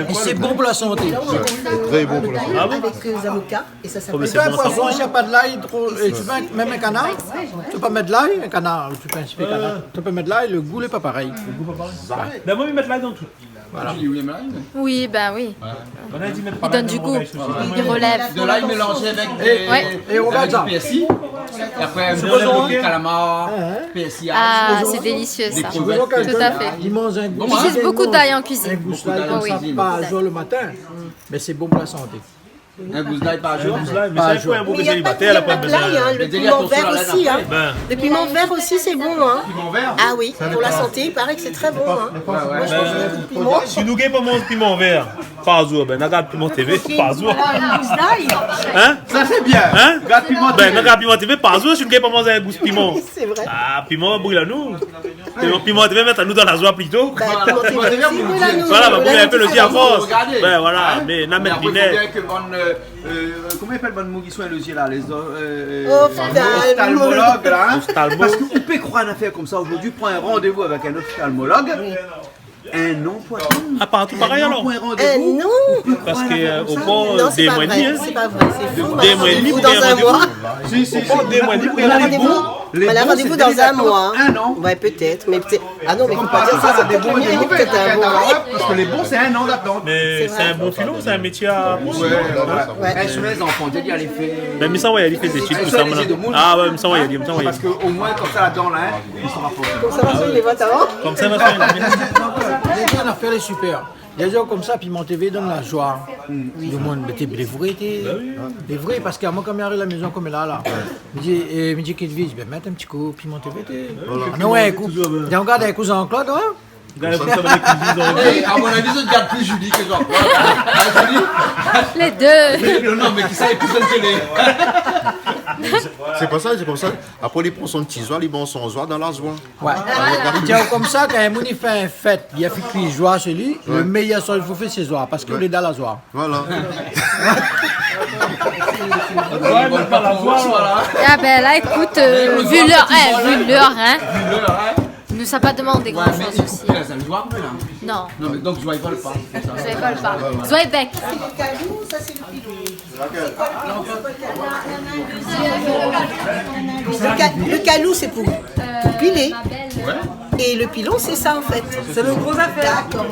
Et c'est bon pour la santé. c'est très bon pour la santé. Avec les avocats et ça s'appelle. Et toi, un poisson, s'il n'y a pas de l'ail, et tu peux même un canard, tu peux pas mettre de l'ail, un canard, tu peux un petit peu canard. Tu peux mettre de l'ail, le goût n'est pas pareil. D'abord, ils mettent l'ail dans tout. Voilà. Oui, ben oui. On a dit mettre Il donne du goût. Il relève. De l'ail mélangé avec Et on regarde ça. du PSI. Et après un peu de calamar, PSI. Ah, c'est délicieux ça. Tout à fait. Il mange un goût. J'utilise beaucoup d'ail en cuisine. Un goût d'ail comme Oui. ça, pas à jour le matin, mais c'est bon pour la santé. Un gousse d'ail par jour. Mais c'est un bon Mais il n'y a pas de l'ail, hein, le piment vert aussi. Hein. Le piment vert aussi, c'est bon. Hein. Piment vert. Ah oui, pour la santé, il paraît que c'est très bon. Hein. Moi, je mange beaucoup de piment. Si nous gagnons pas mon piment vert par jour, ben, regarde Piment TV par jour. Un gousse d'ail. Hein? Ça c'est bien. Hein? Regarde Piment Ben, TV. regarde Piment TV par jour, si nous gagnons pas manger un goût de piment. C'est vrai. Ah, piment brûle à nous. Piment TV mettre à nous dans la joie plutôt. Bah, piment TV, c'est brûle à nous. Voilà, bah, brûler un peu le Regardez. diavose. Regardez. Ben voilà, mais n'a Mais mettre après, il faut vinaigre. bien que bonne. Comment il appelle bonne mot qui soit le yeux là? Les Ophtalmologue. ophtalmologues là. Hein? Ophtalmo. Parce qu'on peut croire une affaire comme ça aujourd'hui, prends un rendez-vous avec un ophtalmologue. Un non point. Ah, partout pareil alors. Non. Parce qu'au port Non, c'est des pas mois et vrai. demi, hein. C'est pas vrai, c'est faux. Des mois et demi, Rendez-vous pour dans un mois. Au port des mois et demi, pour On a rendez-vous. Les On a bons, rendez-vous c'est dans un délicat. mois. Un an. Ouais, peut-être. Mais peut-être. Ah non, mais faut pas dire ça. Ça C'est des bons et des mauvais. peut-être un mois. Parce que les bons, c'est un an d'attente. Mais c'est un bon filon, c'est un métier à poursuivre. Ouais. Sur les enfants, j'ai dit, allez faire. Ben, mais ça, ouais, il fait des études, tout ça. Ah, ouais, mais ça, ouais, il y a Parce qu'au moins, comme ça, là-dedans, là, ils sont rapprochés. Comme ça, on les vote avant. Comme ça, maintenant, Les gens l'affaire est super. Les gens comme ça, Piment TV donne la joie. Le monde était vrai, les vrais, parce qu'à moi, quand il arrive à la maison comme là, il me dit qu'il vit, je vais mettre un petit coup, Piment TV. Ah non, ouais, un coup. Il regarde un cousin en Claude, hein? À mon avis, je ne garde plus Julie que Jean. Les deux. Non, mais qui ça, plus de télé. C'est pas ça, c'est comme ça. Après, il prend son petit joie, il prend son joie dans la joie. Ouais. Il dit comme ça, quand un monde fait une fête, il a fait qu'il joie chez lui, le meilleur son il faut faire c'est joie, parce qu'il est dans la joie. Voilà. Ah ben là, écoute, vu l'heure, hein. ne savent pas demander grand chose mais aussi. là, ça le joie un peu là. Non, Non, mais donc, je vois, ils volent pas. c'est ça. vous savez pas le pas. Zoé Beck. Ça, c'est le pilon. Le calou, c'est pour piler. Et le pilon, c'est ça en fait. C'est le gros affaire. D'accord.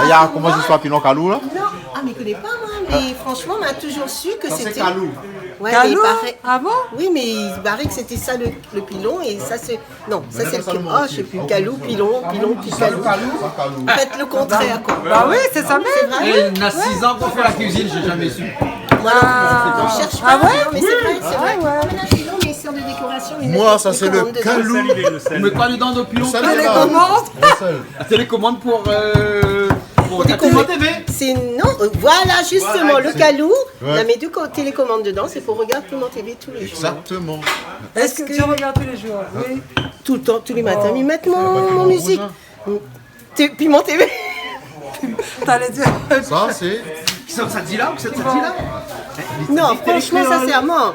Il y a comment c'est soit pilon calou là? Non, ah mais je connais pas moi. Mais franchement, on a toujours su que c'était. C'est calou. Ouais, Calou? mais il paraît... Ah bon? Oui, mais il paraît que c'était ça le pilon et ça c'est. Non, ça c'est le pilon. Ah, je sais plus. Calou, pilon, puis calou. Faites le contraire quoi. Bah oui, c'est ça même. C'est vrai. Et il y en a 6 ans qu'on fait la cuisine, j'ai jamais su. Moi non plus, on cherche pas. Ah ouais? Non, mais c'est vrai, c'est vrai. Ah ouais. On a un pilon, mais il sert de décoration. mais Moi, il ça met c'est des le commandes dedans. calou. On met quoi dedans nos pilons? Ça, Télécommande. La télécommande pour la Télécommande. TV. C'est non, voilà justement Voilà, le c'est- calou. Ouais. On a mis deux télécommandes dedans, c'est pour regarder Piment TV tous les jours. Exactement. Est-ce que tu regardes tous les jours? Oui. Tout le temps, tous les matins. Mais maintenant, mon musique. Piment TV. T'allais dire. Ça c'est. Ça dit là ou ça dit là? Non, franchement, sincèrement.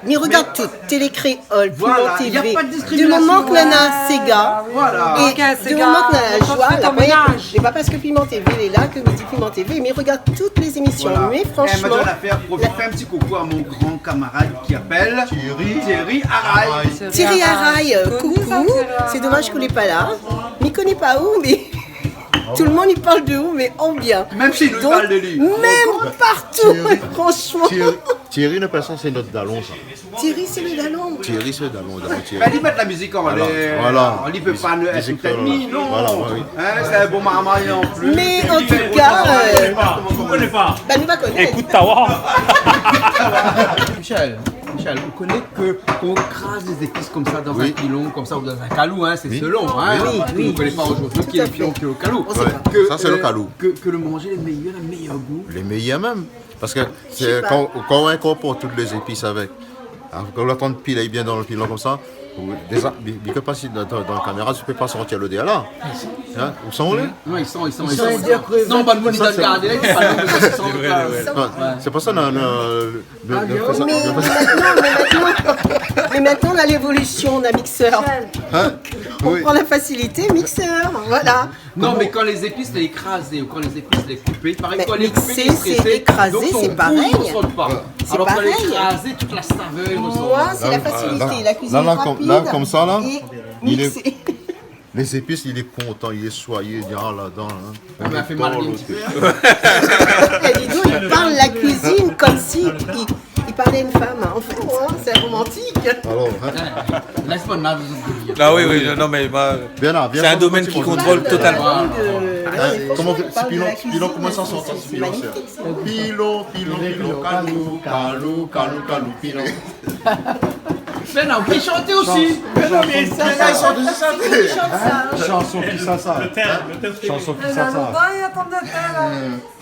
Mais regarde tout. Télécréole, Voilà, Piment il y a TV. pas de Du discrimination. moment que l'on a Sega. Voilà. Et Ok, du Sega, moment qu'on a la quand tu joie, fais la ton première. ménage. C'est pas parce que Piment TV est là que je dis Piment TV, mais regarde toutes les émissions. Voilà. Mais Elle m'a franchement. donné l'affaire pour faire un petit coucou à mon grand camarade qui appelle Thierry Araille. Thierry Araille, Connu, coucou. ça, Thierry C'est dommage qu'il n'est pas là. Mais il connaît pas où, mais. Tout le monde il parle de où, mais en bien. Même chez nous, il Donc, parle de lui. Même partout, franchement. Thierry, une personne, c'est notre dallon ça. Thierry, c'est le dallon. Thierry, c'est le dallon. Ben, Thierry. il met la musique en l'air. Voilà. On ne peut pas être Musique, tout ennemi, non. voilà, oui. Hein, c'est un bon marmaille en plus. Mais en tout cas, Vous connaissez pas? bah, nous va connaître. Écoute Tawa. Michel, on connaît que qu'on crase des épices comme ça dans Oui. un pilon, comme ça, ou dans un calou, hein, c'est Oui. selon. Hein, Oui, parce que oui. vous ne connaissez pas aujourd'hui qui est le pilon, qui est le calou. On sait Ouais. pas. Ça, c'est le calou. Que le manger les meilleurs goûts. Les meilleurs même. Parce que sais c'est pas. quand on incorpore toutes les épices avec. Alors, quand on attend de piler bien dans le pilon comme ça, déjà, mais que pas si dans la caméra, tu ne peux pas sortir le dé là. Hein? Où sont les? Non, ils sont. dire que- Non, bonne bonne idée de garder là, ils sont pas là, mais ils sont C'est pas ça, Mais maintenant, on a l'évolution, on a mixeur. Hein? On Oui. prend la facilité, mixeur, voilà. Non, mais quand les épices, les écraser ou quand les épices, les couper, pareil, Mais quand les couper, mixer, les c'est stresser, écraser, donc son c'est goût, pareil. il ressort pas. C'est Alors quand les pareil. écraser, toute la saveur, il ressort. Moi, c'est la facilité, la cuisine rapide. Là, comme ça, là, Et il est- mixer. les épices, il est content, il est soyeux, il dit ah là-dedans. Hein. Ah, mais elle fait mal à lui un petit peu. Et dis donc, il parle la cuisine comme si il parlait à une femme. En fait, c'est romantique. Alors, hein. Laisse-moi là, Ah oui, oui, non mais Viens, c'est un domaine qui contrôle totalement. Hein? Comment on parle de la cuisine, pilon, comment ça sort ça, c'est pilon, magnifique, c'est pilon, calou, pilon. Mais non, qui chantait aussi. Chanson qui ça. Chanson qui ça.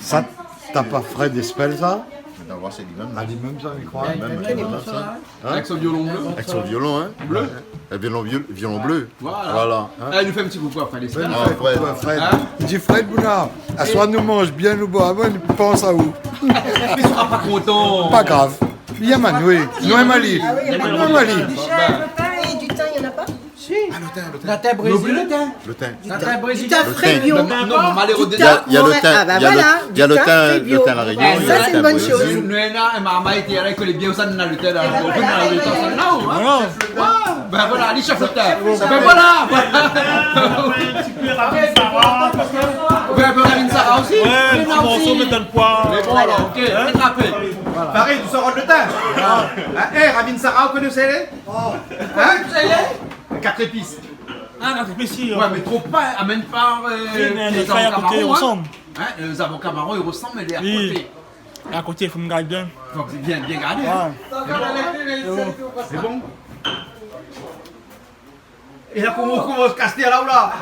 Ça, t'as pas Fred Espel ça? D'avoir c'est lui-même. Ah, lui-même ça, il croit. Même ça. Avec son violon bleu. Avec son violon, hein. Bleu. Un violon bleu. Voilà. Hein. Ah, il nous fait un petit coucou après les Fred, semaines. Fred. Fred. Hein? Il dit Fred Bounard, à soi nous mange bien, nous boit, il pense à où? Il sera pas content. Pas grave. Il y a Manoué, Noé Mali. Noé Mali. Et du thym, il n'y en a pas? La thym brésilien. Le thym. La thym Du brésilien. thym frais bio. Non, mais malheureux Du déjà. thym. Il y a le thym, Ah, bah il y a voilà, il y a du le thym thym, fait bio. le thym à la Réunion. Ah, il y ça, a le c'est thym une bonne brésil. chose. Nous, et maman était là, que les bien ça n'a le thé là. Ben voilà, allez, chef le thé. Ben voilà. Ben Ravine Sarah aussi. Ouais, un petit morceau me donne quoi? Mais bon, alors, ok, rattrapé. Pareil, tu sors de le thym. Eh, Ravine Sarah, vous connaissez les? Hein? Vous savez les? 4 épices. Ah, non, c'est si. Ouais, mais trop pas, amène pas les frères à côté, ils ressemblent. Hein, les avocats marrons, ils ressemblent, mais les à Oui. côté. À côté, il faut me garder bien. Donc c'est bien gardé. C'est bon. Et là, comment on commence à casser là ou là?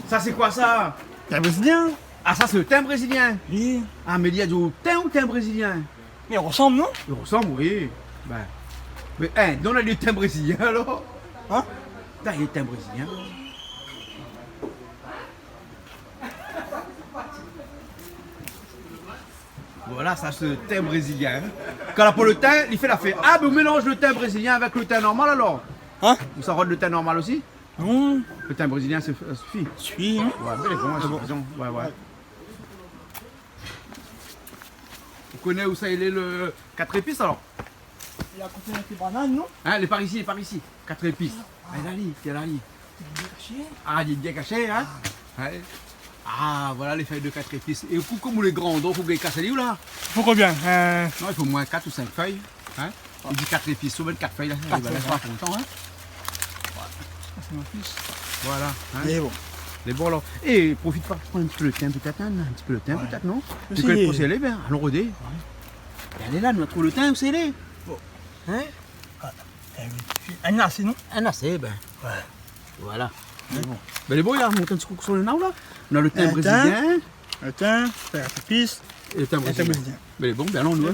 Ça, c'est quoi ça? T'es brésilien? Ah, ça, c'est le thym brésilien. Oui. Ah, mais il y a du thym ou thym brésilien? Mais on ressemble, non? Il ressemble, oui. Ben. Mais, hein, on a du thym brésilien alors? Hein? Là, il y a du thym brésilien. Voilà, ça c'est le thym brésilien. Quand on a pas le thym, il fait la fête. Ah, mais on mélange le thym brésilien avec le thym normal alors? Hein? On s'en rôde le thym normal aussi? Non. Le thym brésilien, ça suffit. Suffit, hein. Ouais, ben, bon, c'est raison. Ouais, ouais. Vous connaissez où ça il est le 4 épices alors? Il a coupé avec les bananes, non? Hein, les par ici, 4 épices. Ah, il y a la lit. Ah, il est bien caché, hein? Ouais. Ah, voilà les feuilles de 4 épices. Et comme vous les grands, donc vous les cassez où là? Il faut combien? Non, il faut au moins 4 ou 5 feuilles. Hein? Il dit 4 épices, sur 4 feuilles, là, il va pas content, hein? Voilà. Hein? Il est bon. Les bons alors. Et profite pas, prends un petit peu le thym peut-être, un petit peu le thym peut-être, non? Tu peux le procéder, ben, allons roder. Elle est là, nous avons le thym, où c'est les? Hein? Un assez, non? Un assez, ben. Ouais. Voilà. Ben les bons, il y a un petit coup sur le nez là. On a le thym brésilien. Le thym, la épice. Et le thym brésilien. Ben les bons, ben allons nous.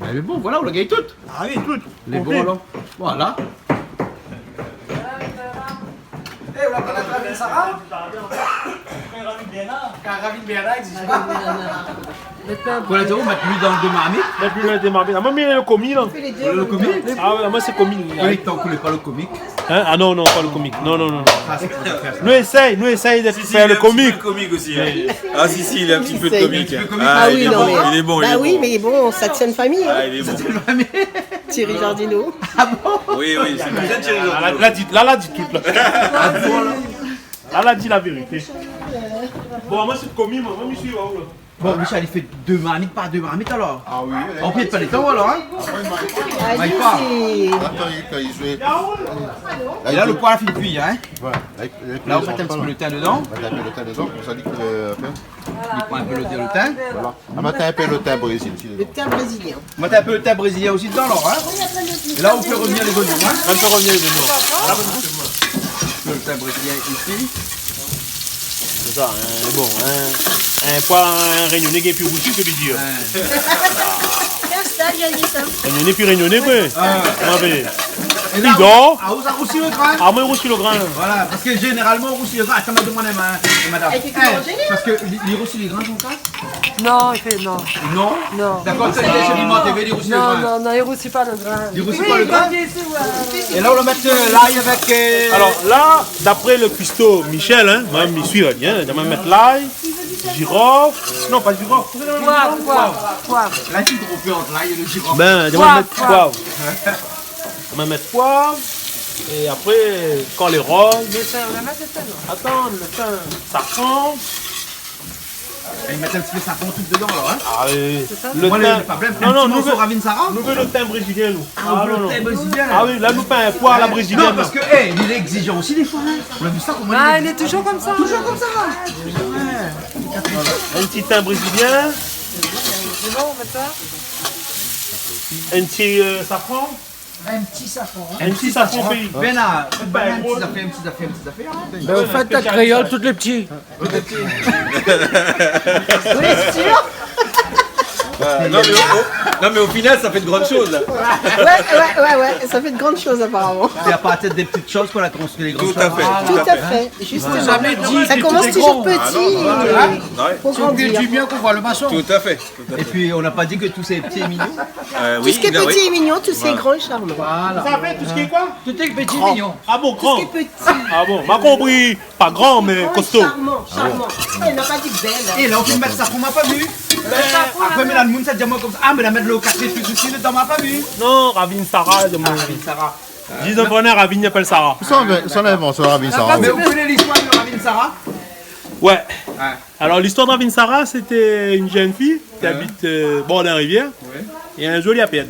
Mais bon, voilà, on l'a gagné toutes. Ah oui, toutes. Les bons alors. Voilà. Eh, on l'a pas la Ravine Sarah? Ravine Béana existe pas. Voilà, tu vas mettre lui dans le deux marmites. Mettre lui dans le deux marmites. Ah, moi, mais le commis là. Le comique? Ah, ouais, moi, c'est commis. Oui, tant qu'on n'est pas le comique. Hein? Ah non, non, pas le comique. Non, non, non. Nous essaye de faire le comique. Il est comique aussi. Ah si, il est un petit peu de comique. Ah oui, non, mais. Il est bon, Bah oui, mais bon, ça tient de famille. Ah, il est bon. Thierry Jardino. Oui, c'est bien Thierry Jardino. Là, elle a dit tout là. Là, elle a dit la vérité. Bon, moi, c'est commis, moi, je suis là. Bon, Michel, il fait 2 marmites par 2 marmites alors. Ah oui. On paye pas les temps alors, hein? Ah, Maille lui, pas. c'est. Quand il jouait. Et là, le poil a fait cuire, hein? Ouais. Là, on met un petit peu le thym dedans. On met un peu le thym dedans, comme ça dit que. Il prend un peu le thym. Voilà. On met un peu le thym brésilien. Le thym brésilien. On met un peu le thym brésilien aussi dedans alors, hein? Et là, on fait revenir les oignons, hein? On peut revenir les oignons. Le thym brésilien ici. C'est ça, hein, bon, hein. Un poil réunionnais qui est plus rougi que lui dire. Réunionnais puis réunionnais, quoi. Et là, dort. Ah, vous roussi le grain? Ah, moi, roussi le grain. Voilà, parce que généralement, on roussit le grain. Attends, madame. Parce que les roussis les grains sont casse? Non, il fait non. Non? Non. D'accord, ça y est, chez Piment TV, il roussit le grain. Non, il roussit pas le grain. Il roussit pas le grain? Et là, on va mettre l'ail avec. Alors là, d'après le cuistot Michel, hein, moi, je suis bien. On va mettre l'ail, girofle. Non, pas girofle. Poivre. Là, tu trop peu entre l'ail et le girofle. Ben, on va mettre poivre. On va mettre poivre. Et après, quand les rôles. Attends, le safran. Et ils mettent un petit peu safran tout dedans alors, hein? Ah oui. Le thym. Non, nous veut Ravine Sarah. Nous veut le thym brésilien, nous. Ah, le thym brésilien. Ah oui, là, nous fait un poil à la brésilienne. Non, parce que, il est exigeant aussi des fois. On a vu ça comment Ah, il est toujours comme ça. Toujours comme ça. Un petit thym brésilien. C'est bon, on met ça. Un petit safran. Un petit safran. Un petit safran pays. Ben là, un petit affaire. Ben, vous faites ta créole, toutes les petits. Oui, c'est sûr. Non mais au final ça fait de grandes choses là. Ouais, ça fait de grandes choses apparemment. Il n'y a pas peut-être des petites choses qu'on a construit les grandes Tout à fait. Tout à fait, justement. Ça commence toujours petit. Faut grandir. Du bien qu'on voit le maçon. Tout à fait. Et puis on n'a pas dit que tous ces petits et mignons. Tout ce qui est petit et mignon, tout ce qui est grand et charmant. Voilà. Ça fait tout ce qui est quoi? Tout est petit et mignon. Ah bon, grand. Tout ce qui est petit. Ah bon, m'a compris. Pas grand, mais costaud. Charmant. Il n'a pas dit belle. Et là on peut mettre ça, on m'a pas vu. Après, mais là le monde ça dit moi comme ça. Ah, mais la mettre le café plus aussi dedans, m'a pas vu. Non, Ravine Sarah. Ravine Sarah. 19 honneurs, Ravine appelle Sarah. Ça en est bon, ça Ravine Sarah. Mais vous connaissez l'histoire de Ravine Sarah? Ouais. Alors l'histoire de Ravine Sarah, c'était une jeune fille qui habite bord d'un rivière. Et un joli à peine.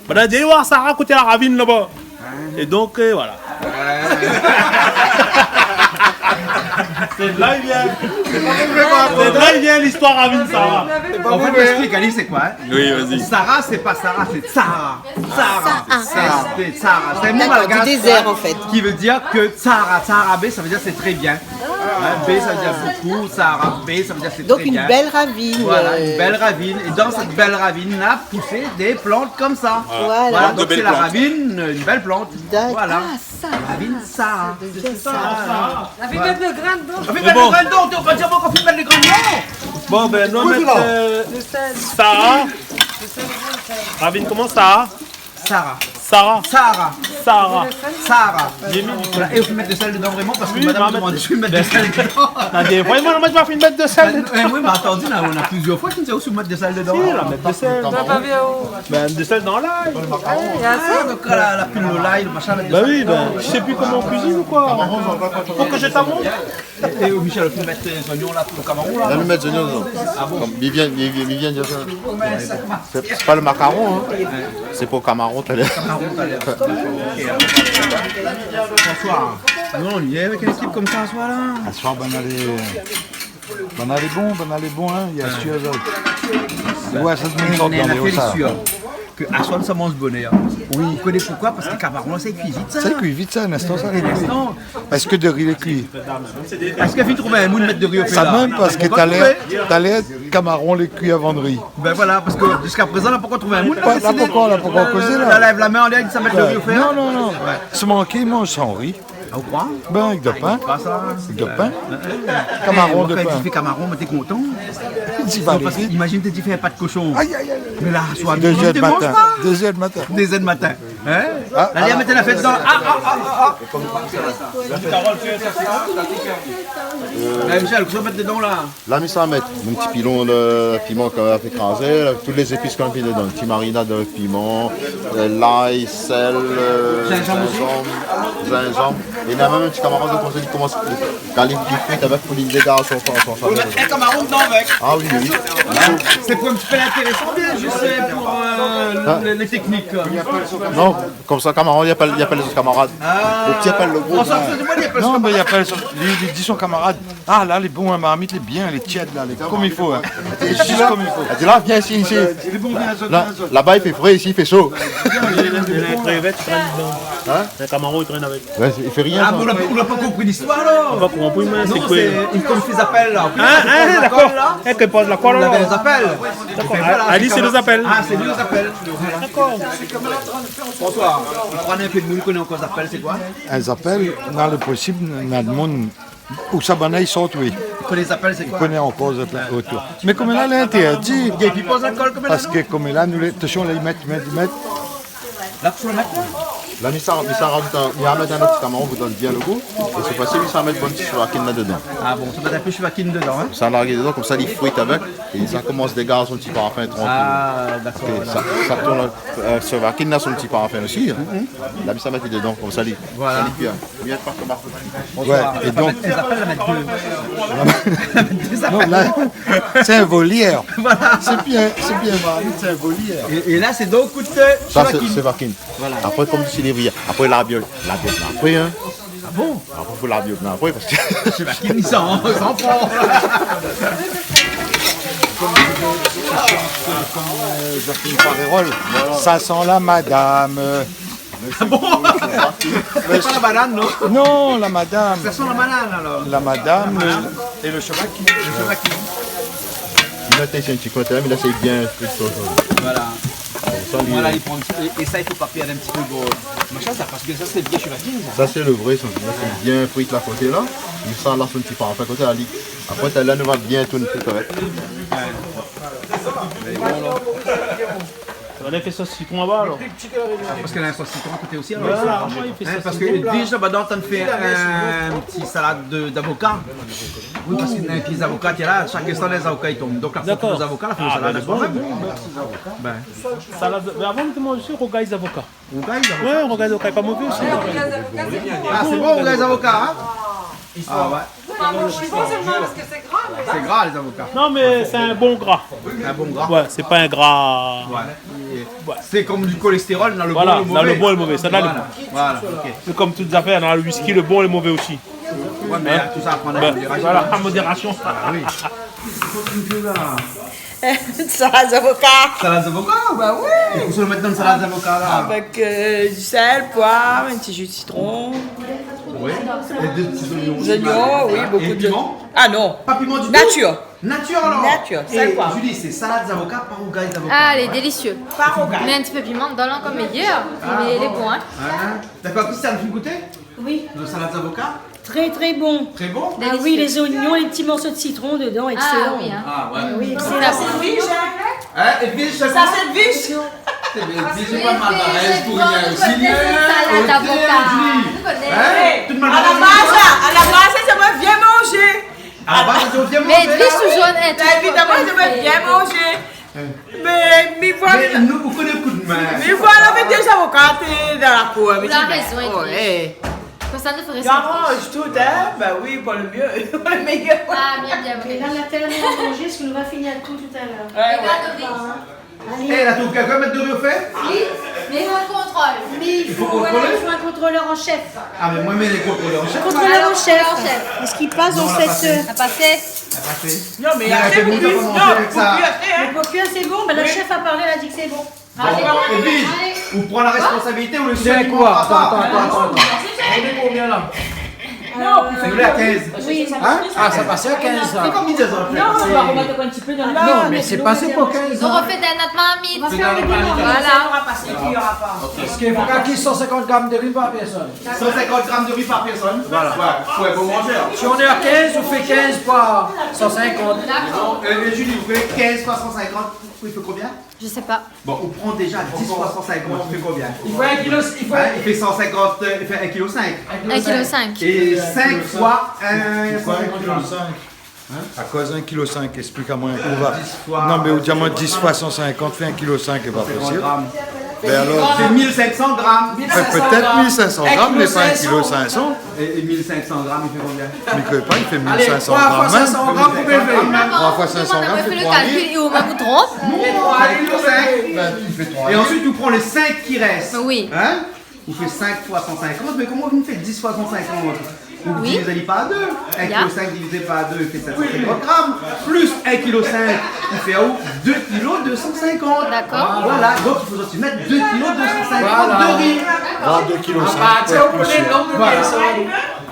On a dit voir Sarah côté la ravine là-bas. Et donc voilà. C'est de là il vient. C'est de là il vient l'histoire Ravine Sarah. En fait, j'explique, Alice, c'est quoi? Oui, vas-y. Sarah, c'est pas Sarah, c'est Tsara. C'est Tsara. C'est un mot D'accord, du désert en fait. qui veut dire que Tsara, Tsara B, ça veut dire c'est très bien. B, ça veut dire beaucoup. Tsara B, ça veut dire c'est Donc très une bien. belle ravine. Voilà, une belle ravine. Et dans cette belle ravine là, poussaient des plantes comme ça. Voilà. Donc c'est la ravine, une belle plante. Voilà. Ah, ça. Ravine Tsara. La vie de grain dedans. On fait mettre le grain dedans, on va dire qu'on fait mettre le grain dedans. Bon, ben, nous allons mettre Sarah. Ravine, comment Sarah? Sarah. Sarah. Sarah. Sarah. Sarah. J'ai mis. Voilà. Et il faut mettre de sel dedans vraiment parce que Oui, madame on va me demande mettre- de mettre de sel dedans. Vraiment, moi, je vais faire une mettre de sel dedans. Oui, mais attendez, là, on a plusieurs fois qu'il nous a aussi mettre de sel dedans. Si, la mettre de sel. Ben, de sel dans l'ail. Ah, donc la pile au l'ail, le machin, mettre de Bah sel oui, dedans. ben, je sais plus comment on cuisine ou quoi. Faut que je t'amende. Et Michel, il faut mettre les oignons là pour le Cameroun là. Là, nous mettre oignons dedans. Comme Viviane dit ça. C'est pas le macaron, hein. C'est pour Cameroun, t'as l'air. Bonsoir. Nous, on y est avec une équipe comme ça, ce soir là. À soir, ben allez bon, hein. Il y a sûr. Ouais, ça se met On est dans la les fait hauts, sûr que Aswan ça mange bonnet. Oui. Vous connaissez pourquoi? Parce que Cameroun ça cuit vite ça. Ça cuit vite, ça, un instant, ça. Un instant. Parce que de riz est cuit. Parce qu'il faut trouver un moule mettre de riz au fait Ça là. même parce que On va t'as l'air Cameroun les cuits avant de riz. Ben voilà, parce que jusqu'à présent, on n'a pas encore trouvé un moule. Là, pourquoi causer là? On lève la main, on dit que ça met le riz au fer. Non. Se manquer, il mange sans riz. Au croit? Ben, avec de pain. Pas ça. Avec de pain. Cameroun de Quand pain. tu fais Cameroun, mais t'es content. Parce Imagine que tu fais un pas de cochon. Aïe, aïe, aïe. Mais là, soit 2 heures tu de manges matin. pas. 2 heures de matin. 2 heures de matin. Hein? Ah, Là, il y a maintenant la fête dans. Michel, qu'est-ce qu'on va mettre dedans là? Là, mais ça va mettre un petit pilon de piment qu'on a fait écraser, toutes les épices qu'on a mis dedans, un petit marinade de piment, l'ail, sel, gingembre. Et il y a même un petit camarade de conseil qui commence quand il fait avec pour l'idée à son On va mettre un camarade dedans avec. Ah oui. C'est pour un petit peu intéressant, bien, juste pour les techniques. Non, comme ça, camarade, il appelle les autres camarades. Le petit appelle le gros. Non, mais il appelle il dit son camarade. Ah là, les bons, hein, marmite, les bien, les tièdes, là, comme il faut. Hein. Les juste comme il faut. Elle dit là, viens ici. Là-bas, il fait frais, ici, il fait chaud. Les crevettes traînent dedans. Un Cameroun, il traîne avec. Ouais, il fait rien. Ah, on n'a pas compris l'histoire là. On va compris, mais c'est Non, quoi? c'est comme ils appellent là. D'accord. Et que pose la colle On là. avait les appels. D'accord. Ali, c'est les appels. Ah, c'est lui les appels. D'accord. Bonsoir. On prend un peu de moule qu'on est encore les appels, c'est quoi? Elles appellent, dans le possible, dans le monde où ça ils sont oui. Qu'on les appelle, c'est On quoi? connaît encore autour. Mais comme là, l'interdit. Et puis pose l'alcool comme Parce que comme là, nous, attention, là, ils mettent. Là, tu le mettre là? Là, il va mettre un autre camarade, vous donne bien le goût. Et c'est facile, il va mettre bon petit chouakine là-dedans. Ah bon, ça va être un peu chouakine dedans, hein? Ça largue dedans, comme ça, il fruite avec. Et ça commence des gaz, son petit parfum tranquille. Ah, d'accord. Et ça tourne, ce chouakine a son petit parfum aussi. Hein. Là, ça met dedans, comme ça, il Voilà. bien. Bien pas comme Bonsoir. Ouais, et donc. Les appels, la mettre deux. Non, là, c'est un volière. Voilà. C'est bien, Marie, c'est un volière. Et là, c'est donc coup de ça, c'est chouakine. Voilà. Après, comme tu dis, après la biole. La biole, après, hein. Ah bon? Après, il faut la biole, après, parce que. C'est pas qu'il s'en prend. Comme Jacqueline Farérol, ça sent la madame. Ah bon? C'est pas la banane, non? Non, la madame. Ça sent la banane alors. La madame et le chevaki. Le chevaki. Il a testé un petit côté, mais là, c'est bien. Voilà. Voilà, il prend un petit peu. Et ça, il faut pas perdre un petit peu de machin, ça, parce que ça, c'est bien chevaki. Ça, c'est le vrai, ça. Là, c'est bien fruit là côté là. Il ça là, son petit parfum côté là. Après, là, nous va bien tourner tout correct. On a fait ça citron là-bas alors. Parce qu'il y a un sauce citron à côté aussi. Alors, Voilà, moi, il fait ça parce citron, que là. déjà, dedans, tu fais un petit salade d'avocat. Oui, parce qu'il y a un petit avocat qui est là, chaque instant, les avocats ils tombent. Donc, la faute des avocats, la faute de salade, c'est bon. Ben, Salade. Mais avant, on mange aussi rogailles avocats. rogailles, avocats. Ouais, rogailles avocats, pas mauvais aussi. Ah, c'est bon, les avocats, hein? Ah ouais. Je mange pas seulement parce que c'est gras. C'est gras, les avocats. Non, mais c'est un bon gras. Un bon gras. Ouais, c'est pas un gras. Ouais. C'est comme du cholestérol dans le Voilà, bon et le dans mauvais. le bon et le mauvais. Ça, là, Voilà, voilà, ok. c'est comme toutes les affaires, dans le whisky, le bon et le mauvais aussi. Ouais, mais tout ça à prendre Ben, avec modération. voilà, à modération. Oui. Salade d'avocat. Salade d'avocat? Bah oui. Il faut se le mettre dans une salade d'avocat là. Avec du sel, poivre, un petit jus de citron. Oui. Et deux petits oignons. Des oignons, oui, beaucoup et de. piment? Ah non. Pas piment du tout? Nature. Nature alors? Nature, sel, Et poivre. Julie, c'est salade d'avocat, pas rougaille d'avocat. Ah, elle est délicieux. Pas rogaille. Mais un petit peu piment dedans comme hier. Mais il est bon, hein. D'accord, Christiane, tu veux goûter? Oui. De salade d'avocat? Très très bon. Très bon. Ah oui, les oignons, les petits morceaux de citron dedans, excellent. oui, hein. Ah ouais. Oui, Ça, excellent. c'est de viche, hein? Hein, et puis, Ça, c'est de viche. c'est bien, j'ai pas mal d'arrêt pour rien aussi. Salade d'avocat. Hein? Tout le monde À la base, je veux bien manger. À la base, je veux bien Mais manger. Edwige toujours honnête. Évidemment, je veux bien manger. Mais voilà. Nous, vous connaissez le coup de main. Mais voilà, avec des avocats dans la cour. Vous avez raison, Ouais. Ça ne ferait J'en mange tout, hein? Ben oui, pas le mieux, pas le meilleur. Ah, bien, bien, Et bien. là, on a tellement à manger, parce qu'on va finir tout à l'heure. Eh, là, tout quelqu'un mettre de riz au fait? Oui, mais on contrôle. Mais il faut un contrôleur en chef. Ah, mais moi, mais les contrôleurs en chef. Contrôleur en chef. Parce qu'il passe dans cette... Ça passait. Non, mais Il a après, fait vous beaucoup dites, de non, manger avec vous ça. plus après, hein? Le coquillard, c'est bon. Ben, le chef a parlé, elle a dit que c'est bon. Et puis, vous prenez la responsabilité ou le chef C'est qui quoi? prendra pas. Attends. On est combien là? Vous voulez à 15. Oui, Hein? Ah, ça passait à 15 C'est ça. comme ils disent en fait. On va remettre un petit peu dans la Non, mais c'est passé pour 15 On ans. refait d'un notre mamie. C'est dans le panier. Voilà. parce qu'il n'y aura pas. Parce qu'il faut qu'il 150 grammes de riz par personne. 150 grammes de riz par personne. Voilà. Ouais, bon manger. Si on est à 15, on fait 15 par 150. Julie, vous faites 15 par 150. Il fait combien? Je sais pas. Bon, on prend déjà 10 fois 150. Il fait combien? Il faut 1 kg. Il fait 150, il fait 1,5 kg. 1,5 kg. Et 5 fois 1,5 kg. À cause 1,5 kg, explique-moi un coup. fois- Non, mais au diamant 10 fois 150 fait 1,5 kg, c'est pas possible. Mais alors, C'est 1500 grammes. peut-être 1500 grammes, mais pas 1,5 kg. Et 1500 grammes, il fait combien? Mais que pas, il fait Allez, 1500 3 fois grammes. 500 grammes pour bébé. 3 fois 500 grammes, On fait fait le 3 calcul 000. et au même vous trompe. Il fait 3 Et 000. ensuite, tu prends les 5 qui restent. Oui. Hein? Vous faites 5 fois 150, mais comment vous faites 10 fois 150? Vous Oui. divisez pas à 2. 1,5 Yeah. kg divisé par 2, il fait 750 grammes. Plus 1,5 kg, il fait où? 2 kg 250. D'accord. Voilà, donc il faut aussi mettre 2 kg 250 de riz. 2,5 kg.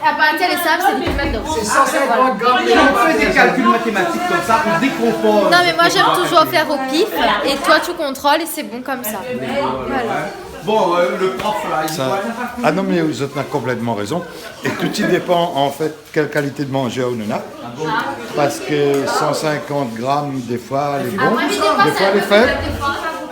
À partir de ça, c'est du McDo. C'est 150 grammes de Si riz on par fait des personne. calculs mathématiques comme ça, on décompose. Non, mais moi j'aime toujours faire au pif. Et toi, tu contrôles et c'est bon comme ça. Voilà. Bon, le prof là, il dit Ça- quoi? Ah non, mais vous avez complètement raison. Et tout y dépend en fait quelle qualité de manger on a. Parce que 150 grammes, des fois, les bons, Moi, je des dépasse fois, un les peu, faibles.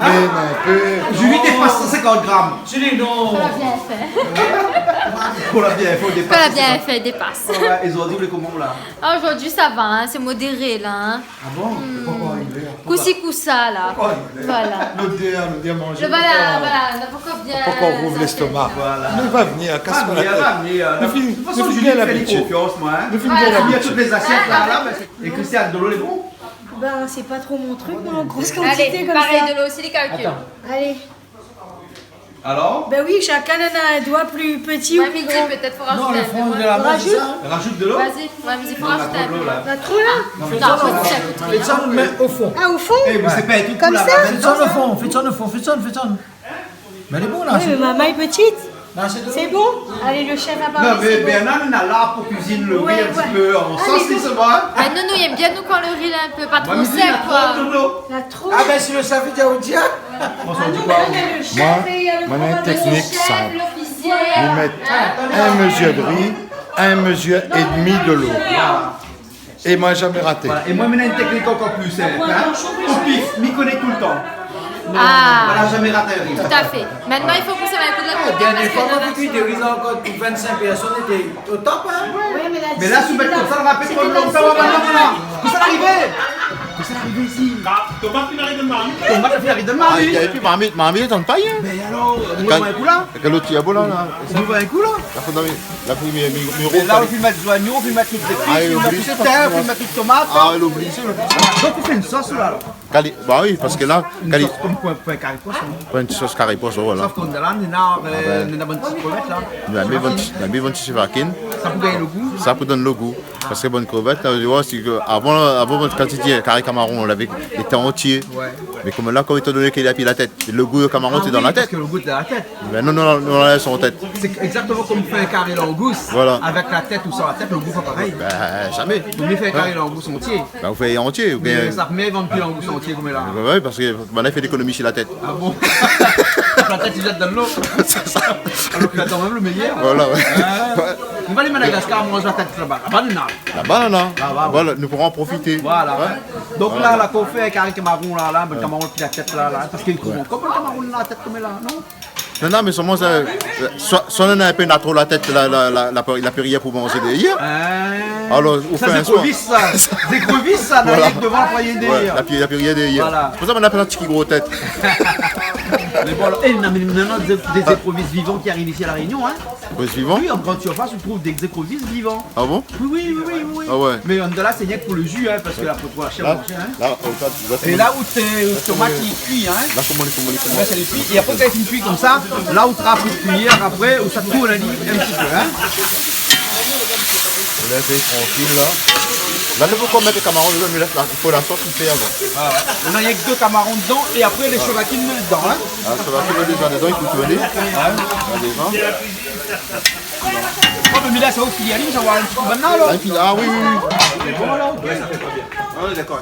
Mais un peu. Julie dépasse 150 grammes. Julie, non. On l'a bien fait. Pour la bien, il faut On l'a dépasser. bien fait, dépasse. Ouais, ils ont dit les comment là? Ah, aujourd'hui, ça va, hein, c'est modéré là. Hein. Ah bon? Pourquoi il est? Coussi coussa là. Voilà. L'odeur manger. Voilà, pourquoi bien. Pourquoi on rouvre l'estomac? Mais il va venir, casse-moi la tête. De toute façon, Nous Julie finissons fait l'habitude. confiance, moi. Hein. Nous finissons Il y a l'habitude. toutes les assiettes là. Et Christian, de l'eau, les bons? Ben, c'est pas trop mon truc, moi, en grosse quantité Allez, comme pareil ça. de l'eau aussi, les calculs. Allez. Alors? Ben oui, chacun en a un doigt plus petit ou Ouais, plus mais grand. peut-être faut Non, rajouter le un fond peu. de la main, c'est ça. Rajoute de l'eau? Vas-y, ouais, mais il faut rajouter un peu. là. Pas trop là. Non, ça coûte rien. Faites ça, mais au fond. Ah, au fond? Eh, mais c'est pas un truc Comme pour la ça? ramène. Faites ça au fond, faites ça au fond, faites ça. Mais elle est bonne là. Oui, mais ma main est petite. Là, c'est de C'est bon? Allez, le chef a Non, parlé, mais c'est bon. Bernard, on a là pour cuisiner le riz Ouais, un petit ouais. peu en sauce, Allez, c'est ça? Mais nous, il aime bien nous quand le riz est un peu pas trop Moi, sec quoi. La trop. Ah ben si le savez Daoudia. On s'en dit Nous, quoi? on a le chef et il y a le Moi, on a une commandant. technique simple. Vous mettez un mesure de riz, un mesure et demi de l'eau. Et moi, jamais raté. Voilà. Et moi, maintenant, une technique encore plus simple. Hein? Au pif, m'y connaît tout le temps. Ah, Voilà, jamais raté un riz. tout à fait. Maintenant, il faut que ça va un coup de la La côté. dernière fois, moi, j'ai des riz encore pour 25 personnes, était au top, hein. Oui, Mais là, sous bête comme ça, on rappelle trop longtemps, ça va maintenant. Qu'est-ce qui est arrivé? Qu'est-ce qui est arrivé ici? Tomate finari de Marie. Et puis, mamie est en paille. Mais alors, on va un coup là? Quel autre diable là? On va un coup là? La première Et là, on peut mettre du oignon, on peut mettre toutes les Ah, frites, il on peut oublie mettre ça. toutes les terres, on peut mettre toutes les tomates. Ah, elle oublie ça. Donc, on fait une sauce là. Alors. Bah oui, parce que là, Une sauce comme pour un carré poisson. pas une sauce carré poisson, voilà. Sauf qu'on a là, on a bonne petite crevette là. La bonne petite vaquine, Ça peut gagner le goût. ça peut donner le goût. Parce que bonne crevette, là, tu vois, c'est que avant quand tu dis carré camaron, on l'avait été entier. Ouais. Mais comme là, quand étant donné qu'il a pris la tête, le goût de camaron, c'est dans la Parce tête. que le goût est dans la tête. Mais non, on l'a sur la tête. C'est exactement comme faire un carré langouste. Voilà. Avec la tête ou sans la tête, le goût pas pareil. Ben, jamais. Vous mieux faire un carré langouste entier. Ben, vous faites entier. Ou bien... Mais ça remet vendre plus langouste entier comme là. Oui, parce que on a fait l'économie sur la tête. Ah bon? La tête, il jette dans l'eau. C'est ça. Alors qu'il attend même le meilleur. Voilà, ouais. Ah. Ouais. On va aller à Madagascar, manger la tête là-bas. La banane. La banane. Ah, Voilà, nous pourrons en profiter. Voilà. Ouais. Donc là, la qu'on fait avec un Cameroun là, le Cameroun qui a la tête là, parce qu'il est courant. Comment le Cameroun a la tête comme là, non? Non, mais seulement, soit on a un peu trop la tête, la période pour manger des hier. Alors, on ça, fait un c'est soir. Des écrevisses, ça, dans Voilà. devant la poignée des Ouais, hier. la période des hier. Voilà. C'est pour ça qu'on appelle un petit gros tête. Mais bon, alors, non, mais maintenant, des écrevisses vivants qui arrivent ici à La Réunion, hein. Écrevisses vivants? Oui, en grande surface, on trouve des écrevisses vivants. Ah bon? Oui. Ah ouais. Mais de là, c'est rien que pour le jus, hein, parce que là, faut trop la chair Là, manger, hein. là, Et là où le tomate il est cuit, hein. Là, comment Là, ça les cuit. Et après, quand il est cuit comme ça, là où tu as pris de cuillère, après, où ça tourne, on a dit un petit peu, hein. On laisse tranquille là. Là, ne faut pas mettre les camarons dedans, mais il faut la sauce qu'il fait avant. Ah ouais. On a rien que 2 camarons dedans et après les chevatines dedans, hein. Ah, ça va faire déjà dedans, il faut tourner. Oh, mais là, ça va au filiali, ça va un petit peu maintenant, alors. Ah oui. C'est bon, alors. On est d'accord.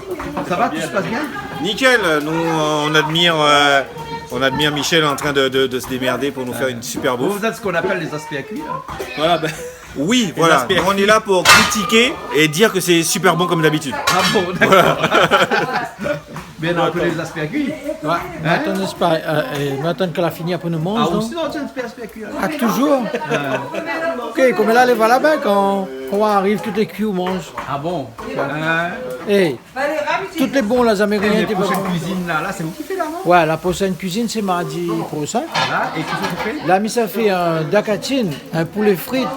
Ça va, tout se passe bien? Nickel, nous on admire Michel en train de se démerder pour nous faire une super bouffe. Vous êtes ce qu'on appelle les aspects à cuire, là. Voilà, oui, voilà. aspects. Donc, on est là pour critiquer et dire que c'est super bon comme d'habitude. Ah bon, d'accord. Bien, on appelle les aspects à cuire. Ouais. Maintenant, n'est-ce pas, maintenant qu'elle a fini, après nous mange, Ah, non? aussi, non, tu as un aspect à cuire. Ah, toujours? Ok, comme là, les voilà bien quand on arrive, toutes les cuits, on mange. Ah bon? Hey, toutes les bons, les Américains, Les t'es pas prochaines bon. cuisines, là, c'est vous qui faites, là, non? Ouais, la prochaine cuisine, c'est mardi prochain. Voilà, et qu'est-ce que tu fais? Là, ça fait un dacatine, un poulet frites,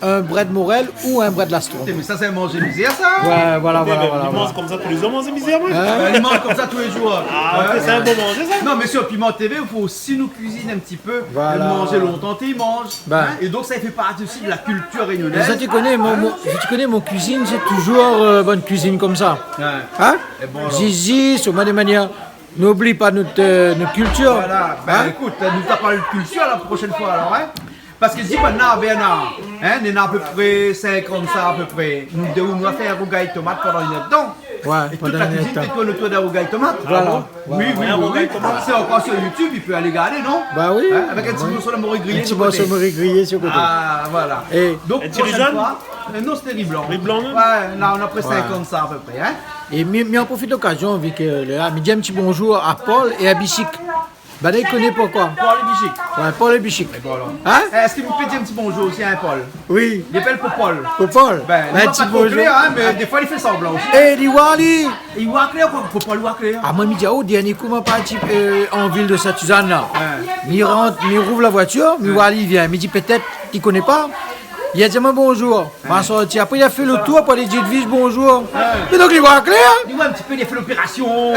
un bread morel ou un bread lastron. Mais ça, c'est manger misère, ça? Ouais, voilà. Ils mangent comme ça tous les jours, manger misère, moi. Ils mangent comme ça tous les jours. Ah, c'est un bon manger, ça. Non, mais sur Piment TV, il faut aussi nous cuisiner un petit peu. Voilà. Manger longtemps, ils mangent. Ben. Hein, et donc, ça fait partie aussi de la culture Mais réunionnaise. ça, tu connais, mon cuisine, c'est toujours bonne cuisine comme ça. Ouais. Hein? Et bon, alors. Zizi, sur ma manière, n'oublie pas notre culture. Voilà. Ben, Hein? écoute, nous t'as parlé de culture la prochaine fois, alors, hein? Parce que si maintenant, ben, hein, on a à peu près 50 ça, à peu près. Nous devons faire rougaille tomate pendant une heure de temps. Ouais, Et toute pendant la une cuisine, heure. c'est quoi le tour d'un rougaille tomate? Voilà. Ah bon? Oui. C'est encore sur YouTube, il peut aller regarder, non? Bah oui. Hein, avec un petit morceau de morue grillé. Un petit de côté. morceau de grillé sur le côté. Ah, voilà. Et, Donc, Un petit riz prochaine jaune? fois, non, c'était riz blanc. Riz blanc, non? Ouais, là, on a pris 50 ça, à peu près, hein? mais on profite de l'occasion, vu que là, me dit un petit bonjour à Paul et à Bichic. Ben là, il connaît pourquoi. Paul et Bichic. Ouais, Paul et Bichic. Hein? Est-ce que vous pouvez dire un petit bonjour aussi à Paul? Oui. Il appelle pour Paul. Pour Paul. Ben, il un va petit pas trop bonjour. clair, hein, mais des fois, il fait semblant aussi. Eh, Diwali! Il voit clair, quoi? Faut pas le voir clair. Ah, moi, il me dit, oh, dernier coup, moi, parti en ville de Saint-Suzanne, là. Ouais. Il rentre, il rouvre la voiture, Diwali vient. Il me dit, peut-être qu'il connaît pas. Il a dit, moi, bonjour. M'a sorti. Après, il a fait le tour pour aller dire, vise bonjour. Mais donc, il voit clair. Il voit un petit peu, il a fait l'opération.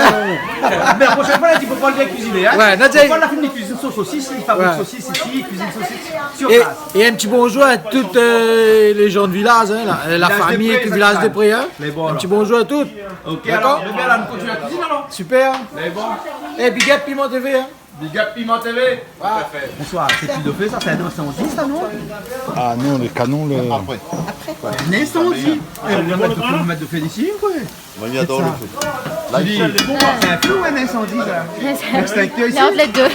Mais la prochaine fois, là, il faut pas le bien cuisiner, hein? Ouais, Il faut pas la fin de cuisine saucisse, il fabrique Ouais. saucisse ici, il cuisine saucisse sur Et, place. et un petit bonjour à toutes les gens de village, hein, la Village famille des et Prés, le village ça des Prés. Hein. Mais bon, Un alors. petit bonjour à toutes. Ok, D'accord. alors, mais bien, là, on continue la cuisine, alors? Super. Mais bon. Et Big Up Piment TV. Hein. Big Up Piment TV. Parfait. Bonsoir, c'est plus de fait, ça, c'est un incendie, ça, non? Ah non, les canons, le... Un incendie. On va mettre de fait d'ici, quoi. Mamie adore le feu. Là, Tu dis, c'est un feu ou un incendie, ça? L'extincteur ici? Il y a entre les deux.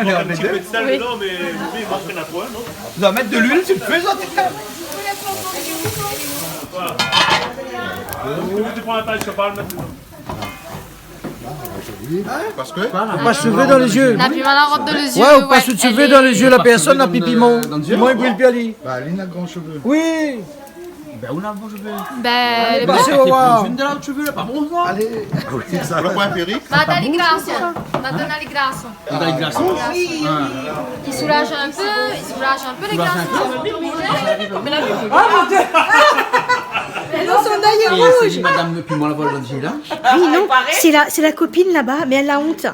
Il y a les Tu deux. mets de sel dedans, mais lui, il marche la poêle, non? Tu dois mettre de l'huile sur le feu, ça, Tu prends la taille, je te parle, mettre dedans. Parce que On passe cheveux dans les yeux. La piment la robe dans les yeux. Ouais, on passe de cheveux dans les yeux, la personne n'a plus piment. Moi, il brûle piali. Bah, Aline a grand cheveux. Oui. Ben, on a bon cheveu. Ben, le Bah, bon. c'est au revoir. Une de l'autre cheveux, là, pas bon, ça? Allez. le point empirique. Madame Grasso. Madame Grasso. Dans les glaçons? Il soulage un peu les glaçons. Mais la Non, son œil est Et rouge. c'est Madame Piment la Volongie, là? Oui, non, c'est la copine là-bas, mais elle a honte.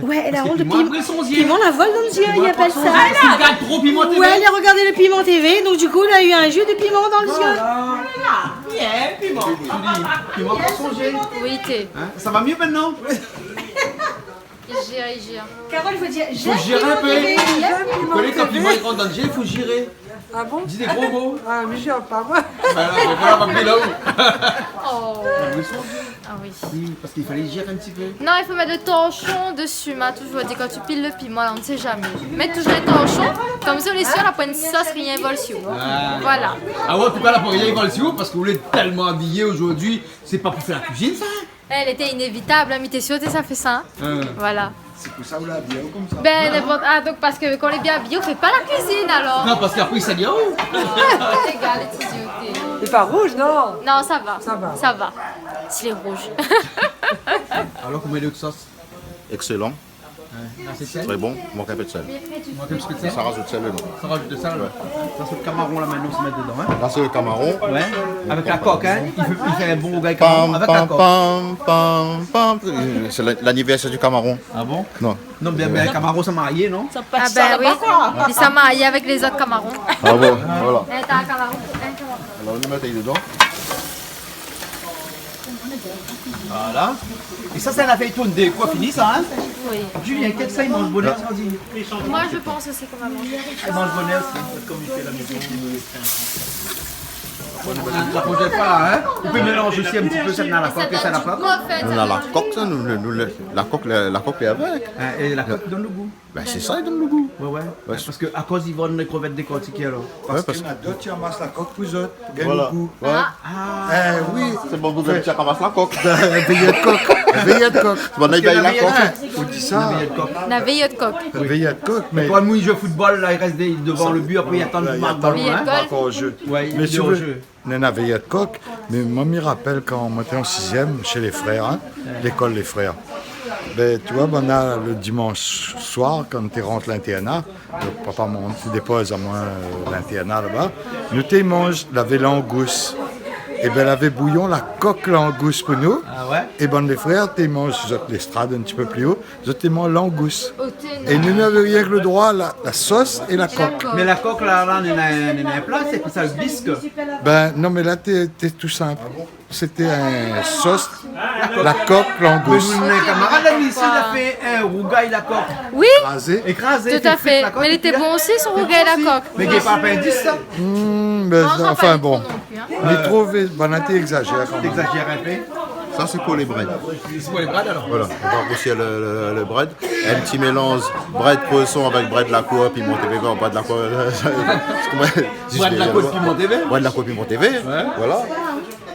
Ouais, elle a honte de piment. Piment la vol dans les yeux, il appelle ça. Il regarde trop Piment TV. Ouais, elle a regardé le Piment TV, donc du coup, elle a eu un jeu de piment dans les yeux. Piment. Tu dis, Piment pour songer. Oui, t'es. Hein? Ça va mieux maintenant? Il gère. Carole, il faut dire, Il faut gérer un peu. Vous connaissez quand Piment est grand dans le jeu, il faut gérer. Ah bon? Dis des gros mots. Ah, mais je pas moi. Oh. Ah oui. Oui, parce qu'il fallait gérer un petit peu. Non, il faut mettre le torchon dessus. M'a toujours dit quand tu piles le piment, là, on ne sait jamais. Mets toujours le torchon, comme ça on est sûr, la pointe sauce, rien vole sur. Voilà. Ah ouais, en tout cas, là, pour rien, il va le sur parce que vous l'êtes tellement habillé aujourd'hui. C'est pas pour faire la cuisine, ça? Elle était inévitable, hein, mais t'es sûr que ça fait ça? Voilà. C'est pour ça que vous l'habillez comme ça. Ben, n'importe. Ah, donc parce que quand on est bien habillé, on fait pas la cuisine alors. Non, parce qu'après, ça dit oh! C'est égal, les petits yeux. C'est pas rouge, non? Non, ça va. Ça va. Ça va. C'est rouge. Alors, comment est le sauce? Excellent, C'est sel? très bon. Manque un peu de sel. Manque un petit peu de sel? Ça rajoute sel dedans. Ça rajoute de sel, là. Ça, c'est le camaron, là, maintenant, on se met dedans, hein? Là, c'est le camaron. Ouais. Avec la coque, hein? Il fait un bon rougail camaron avec la coque. C'est l'anniversaire du camaron. Ah bon? Non. Non, bien, le camaron, ça marié, non? Ah ben oui. Il s'est marié avec les autres camarons. Ah bon, voilà. T'as un camaron. Alors, on met dedans. Voilà. Et ça, c'est la feuilletonne des quoi fini, ça, hein? Oui. Julien, quel ça, il mange bonheur, ça dit? Moi, je pense aussi qu'on va manger. Il mange bonheur, c'est comme il fait la maison. La prochaine fois, là, hein? Vous pouvez mélanger aussi un petit peu celle dans la coque et celle à la coque. On a la coque, ça, la coque est avec. Et la coque donne le goût. Ben, c'est ça, il donne le goût. Ouais. Parce que à cause ils vendent les crevettes décortiquées, alors. Ouais, parce que. D'autres, tu ramasses la coque pour eux autres. Voilà. Ouais. Oui. C'est bon, vous avez déjà ramassé la coque. Veillée de coque. Veillée de coque. On a la coque. On dit ça. La veillée de coque. Veillée de coque, mais. Quand il joue au football, là, il reste devant le but, après il attend le marque ballon. Veillée de Hein? coque. Encore au jeu. Ouais, Mais il est si au vous jeu. on a veillée de coque, mais moi, je me rappelle quand on était en 6e chez les frères, hein, l'école des frères. Ben, tu vois, on a le dimanche soir, quand tu rentres l'internat, le papa monte, tu déposes à moi l'internat là-bas, nous tu manges la langouste. Et bien, elle avait bouillon, la coque langouste pour nous. Ah ouais? Et ben, les frères, tu manges l'estrade un petit peu plus haut, tu manges langouste. Au thé, Et nous n'avions rien que le droit à la sauce et la coque. Mais la coque, là, on a un plat, c'est que ça le bisque. Ben non, mais là, t'es tout simple. C'était un sauce, la coque, langouste. Un camarade ami ici, il a fait un rougail la coque. Oui, Écrasé. tout à fait. Mais il était bon aussi, son rougail à la coque. Mais il n'est pas appendice, ça? Enfin bon, mais trouvé, bon, on exagère quand même. T'exagères un peu. Ça, c'est pour les breads. C'est pour les bread, alors? Voilà, on va aussi le bread. Un petit mélange bread poisson avec bread la cour, piment TV, bread la cour. Bread de la côte piment TV? Bread la cour, piment TV. Voilà.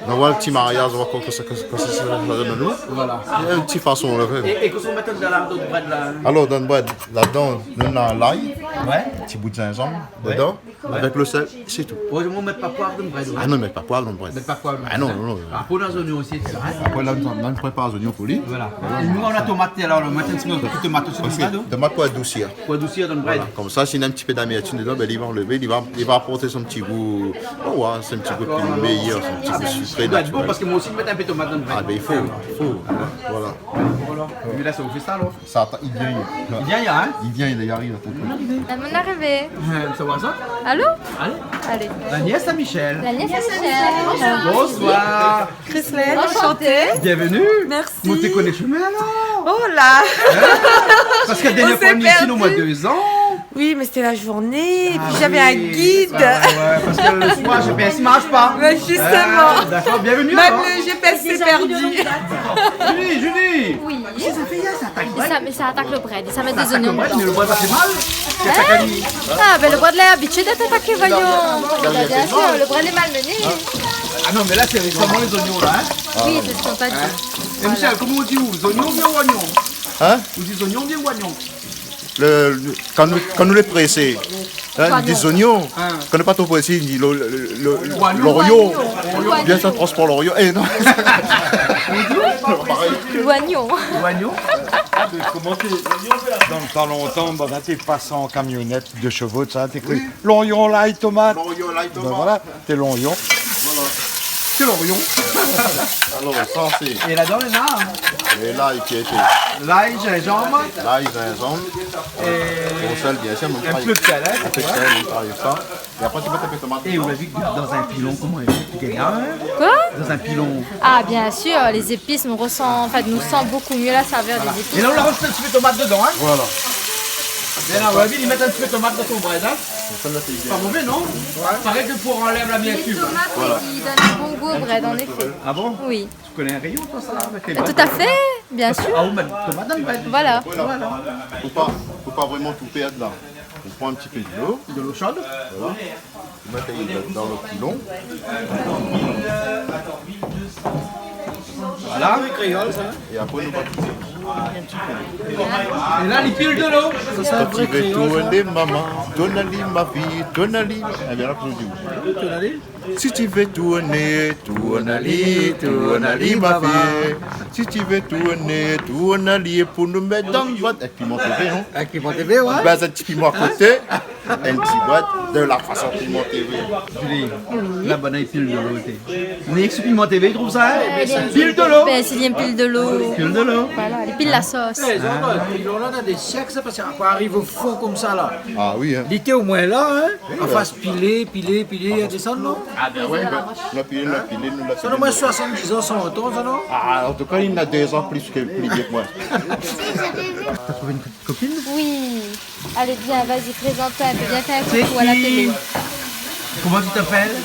On voit le petit mariage, on voit comment ça donne nous. Voilà. Il y a une petite façon. Là. Et qu'est-ce qu'on met dans la d'autres bread là? Alors, dans le bread, là-dedans, on a l'ail, Ouais. un petit bout de gingembre dedans, avec le sel, c'est tout. Ouais, on ne met pas poivre dans le bread. Ah non, mais pas poivre dans le bread. Mais pas poivre. Ah non, non, non. Ah, pour dans les oignons aussi, c'est ça. Après, là, on prépare les oignons pour lui. Voilà. Et nous, on a tomate, alors, le matin, c'est notre tomate aussi dans le bread. Tomate pour adoucir. Pour adoucir dans le bread. Comme ça, s'il y a un petit peu d'amertume dedans, ben, il va enlever, il va apporter son petit goût. Oh, ouais, c'est un petit goût plus meilleur, son petit goût sucré. Ça doit être bon parce que moi aussi, je mets un peu de tomate dans le bread. Ah, ben il faut. Voilà. Voilà. Mais là, ça vous fait ça, alors? Ça, il vient, Il vient, hein? il arrive. La bonne arrivée. Ça va ça? Allô? Allez. Allez. La nièce à Michel. La nièce à Michel. Bonsoir. Christelle, enchantée. Bienvenue. Merci. Vous te connaissez chemin alors? Oh là. Parce que la dernière fois, on est ici au mois de 2 ans. Oui, mais c'était la journée, et puis j'avais oui. un guide. Ouais, parce que le soir, le GPS ne marche pas. Ouais, justement. D'accord, bienvenue. Même alors. le GPS s'est perdu. Julie. Oui. Qu'est-ce que ça fait hier? Ça attaque Et ça, mais ça attaque le bread. Et ça met des attaque le oignons. bread, mais le bread ça fait mal. C'est ça qu'a dit. Ah, ben le bread est habitué d'être attaqué, voyons. Bah, bien sûr, le bread est malmené. Ah non, mais là, c'est vraiment les oignons là. Hein. Oui, c'est ce qu'on t'a dit. Et Michel, comment on dit où? Les oignons bien ou oignons? Hein? Vous dites oignons bien ou oignons? Quand nous les pressons, hein, des oignons, quand on n'est pas trop pressé, il dit l'oignon. Bien ça transport l'oignon. Eh non. L'oignon. L'oignon. Dans le temps longtemps, bah, tu passes en camionnette de chevaux, ça, t'es cru. L'oignon, l'ail, tomate. L'oignon, l'ail, tomate. Ben voilà, t'es l'oignon. Voilà. C'est l'oignon. Alors, ça c'est. Et là-dedans, il y en a. Et l'ail qui a été. L'ail, gingembre. L'ail, gingembre. Mon sel, bien sûr. Un peu de sel, hein. Un peu de sel, on travaille ça. Et après, tu mets un peu de tomate. Et vous l'avez vu dans un pilon, comment il est là? Quoi? Dans un pilon. Ah, bien sûr, les épices nous sent beaucoup mieux la saveur des épices. Et là, on la range un petit peu de tomate dedans, hein. Voilà. Ben là, ouais, ils mettent un petit peu de tomate dans ton bread, hein. C'est pas mauvais, non? Ouais. Pareil que pour enlève la Les miniature. tomates qui donnent un bon goût au bread, en effet. Ah bon? Oui. Tu connais un rayon, toi, ça, avec les Tout à fait, bien sûr. Ah, on met tomate dans le bread. Voilà. Faut pas vraiment tout perdre là. On prend un petit peu d'eau. De l'eau chaude. Voilà. On met dans le pilon. Voilà. Et après, nous va Et là, les piles de l'eau. Quand tu veux tourner, maman, Tonali, ma fille, Tonali. Eh bien là, je dis. Tonali. Si tu veux tourner, Tonali, Tonali, ma fille. Si tu veux tourner, Tonali, pour nous mettre dans le boîte. Et puis mon TV, non? Avec Piment TV, ouais. Ben, un petit piment à côté, un petit boîte de la façon Piment TV. Julie, la bonne pile de l'eau. Mais sur Piment TV, il trouve ça, hein? Pile de l'eau. Ben, s'il y a une pile de l'eau. Pile de l'eau. Voilà, les piles la sauce. On a des siècles, ça, parce qu'on arrive au fond comme ça, là. Ah oui, hein. L'été au moins là, hein. On fasse piler, et descendre, non? Ah ben ouais, la pile, nous la Ça, au moins 70 ans, 100 ans, ça, non? Ah, en tout cas, il a 2 ans plus vieux que moi. T'as trouvé une petite copine? Oui. Allez, viens, vas-y, présente-toi un peu. Viens faire un coucou à la télé. Comment tu t'appelles?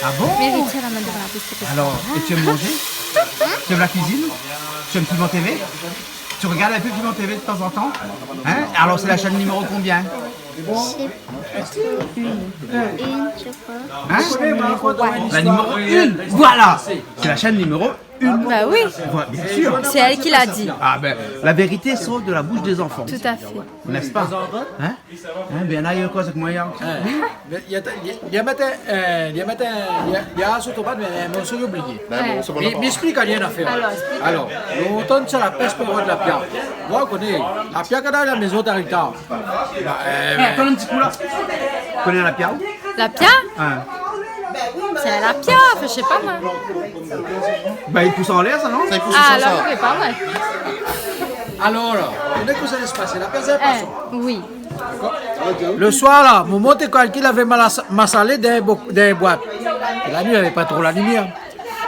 Ah bon? Mérite, tiens la main devant la bouche. Alors, et tu aimes manger? Tu aimes la cuisine? Tu aimes Piment TV? Tu regardes un peu Piment TV de temps en temps? Hein? Alors, c'est la chaîne numéro combien? Une, je crois. Hein? La numéro 1. Voilà! C'est la chaîne numéro 1. Bah oui. Voilà, bien sûr. C'est elle qui l'a dit. Ah ben, la vérité sort de la bouche des enfants. Tout à fait. N'est-ce pas? Hein? Ben là, il y a quoi avec moi? Il y a ce tomate, mais on s'est oublié. Mais explique rien à faire. Alors, on tourne sur la pêche pour avoir de la pierre. Moi, je connais. La pierre qu'on a à la maison d'Arita. Attends un petit coup là. Tu connais la pierre? La pierre? Hein. C'est la pierre, je sais pas moi. Ben, il pousse en l'air, ça, non? Ça, il pousse Ah, alors, je sais pas moi. Alors, dès que ça allait se passer, la pierre, c'est pas ça. Oui. Le soir, là, mon monte quand il avait massalé dans les boîtes. Et la nuit, il n'y avait pas trop la lumière.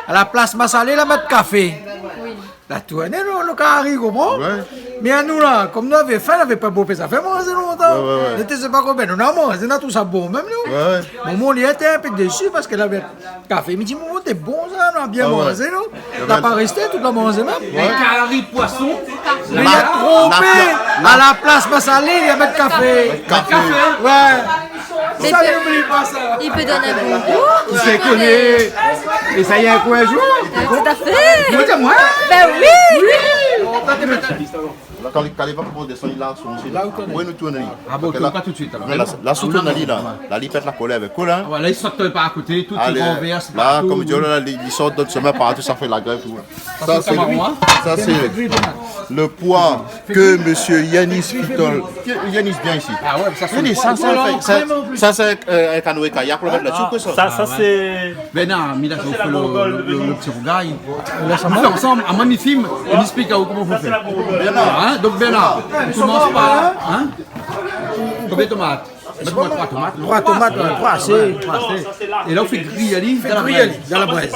À la place massalé, la mettre café. Oui. La tournée, le carré, comment? Mais à nous, là, comme nous avions faim, on n'avait pas beau ça fait manger longtemps. Je ne sais pas combien, nous avons mangé, on a tout ça bon, même nous. Maman, il était un peu déçu parce qu'elle avait café. Il me dit, maman, t'es bon ça, on a bien mangé, non? On n'a pas resté, tout a mangé même. Les carrés poisson. Mais il a trompé. À la place massalé, il y avait café. Café? Ouais. Mais Ça, n'oublie pas ça. il peut donner un bon goût. Tu sais connaît. Et ça y est, un coup un jour. Tout à fait. Moi, moi. Ben oui. Quand il va pour descendre là, où nous tournons? Ah bon, pas tout de suite alors. Là, sous tournons là. Là, il pète la colère avec Colin. Voilà, il saute pas à côté, tout est renverse. Là, comme Dieu, il sort d'autres semaines partout, ça fait la grève. Ça, c'est le poids que M. Yanis Pitol. Yanis, viens ici. Ah ouais, ça Yanis, ça c'est un canoë kayak pour le mettre là-dessus. Ça c'est. Ben non, Mila, je vous fais le petit regard. On fait ensemble, à moi, mes films, on explique comment vous faites. Hein? Donc, Bernard, on commence par. Hein? Combien de tomates? Mets-moi 3 tomates. 3 tomates, 3 assez. Et là, on fait griller dans la braise.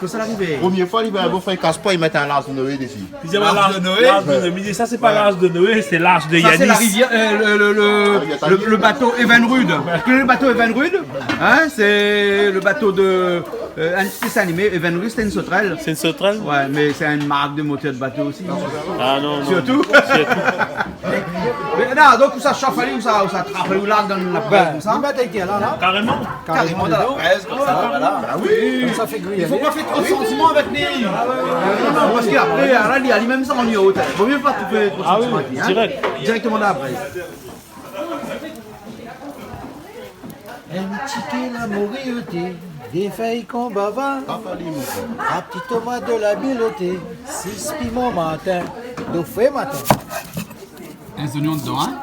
Que ça l'arrive. Première fois, il va avoir fait un casse-poids, il met un lard de Noé dessus. L'âge de Noé. Ça, c'est pas l'âge de Noé, c'est l'âge de Ça, Yanis. c'est la rivière, le bateau Evenrude. Vous connaissez le bateau Evenrude? Hein? C'est le bateau de. Un dessin animé, Evenrude, c'était une sauterelle. C'est une sauterelle? Ouais, mais c'est une marque de moteur de bateau aussi. Ah non, non. Surtout. Mais non, donc où ça chauffe, où ça trappe, où là dans la braise, comme ça. Carrément? Carrément dans la braise, comme ça. Ah oui. Ça fait griller. Il faut pas faire trop de sentiments avec les. Non, parce qu'après, là, il y a même ça en haut. Il vaut mieux pas tout faire trop de sentiments. Ah oui, direct. Directement dans la braise. Un ticket la moriauté, des feuilles qu'on bavard, la petite tomate de la biloté, 6 piments matin, de frais matin. Les oignons dedans, hein?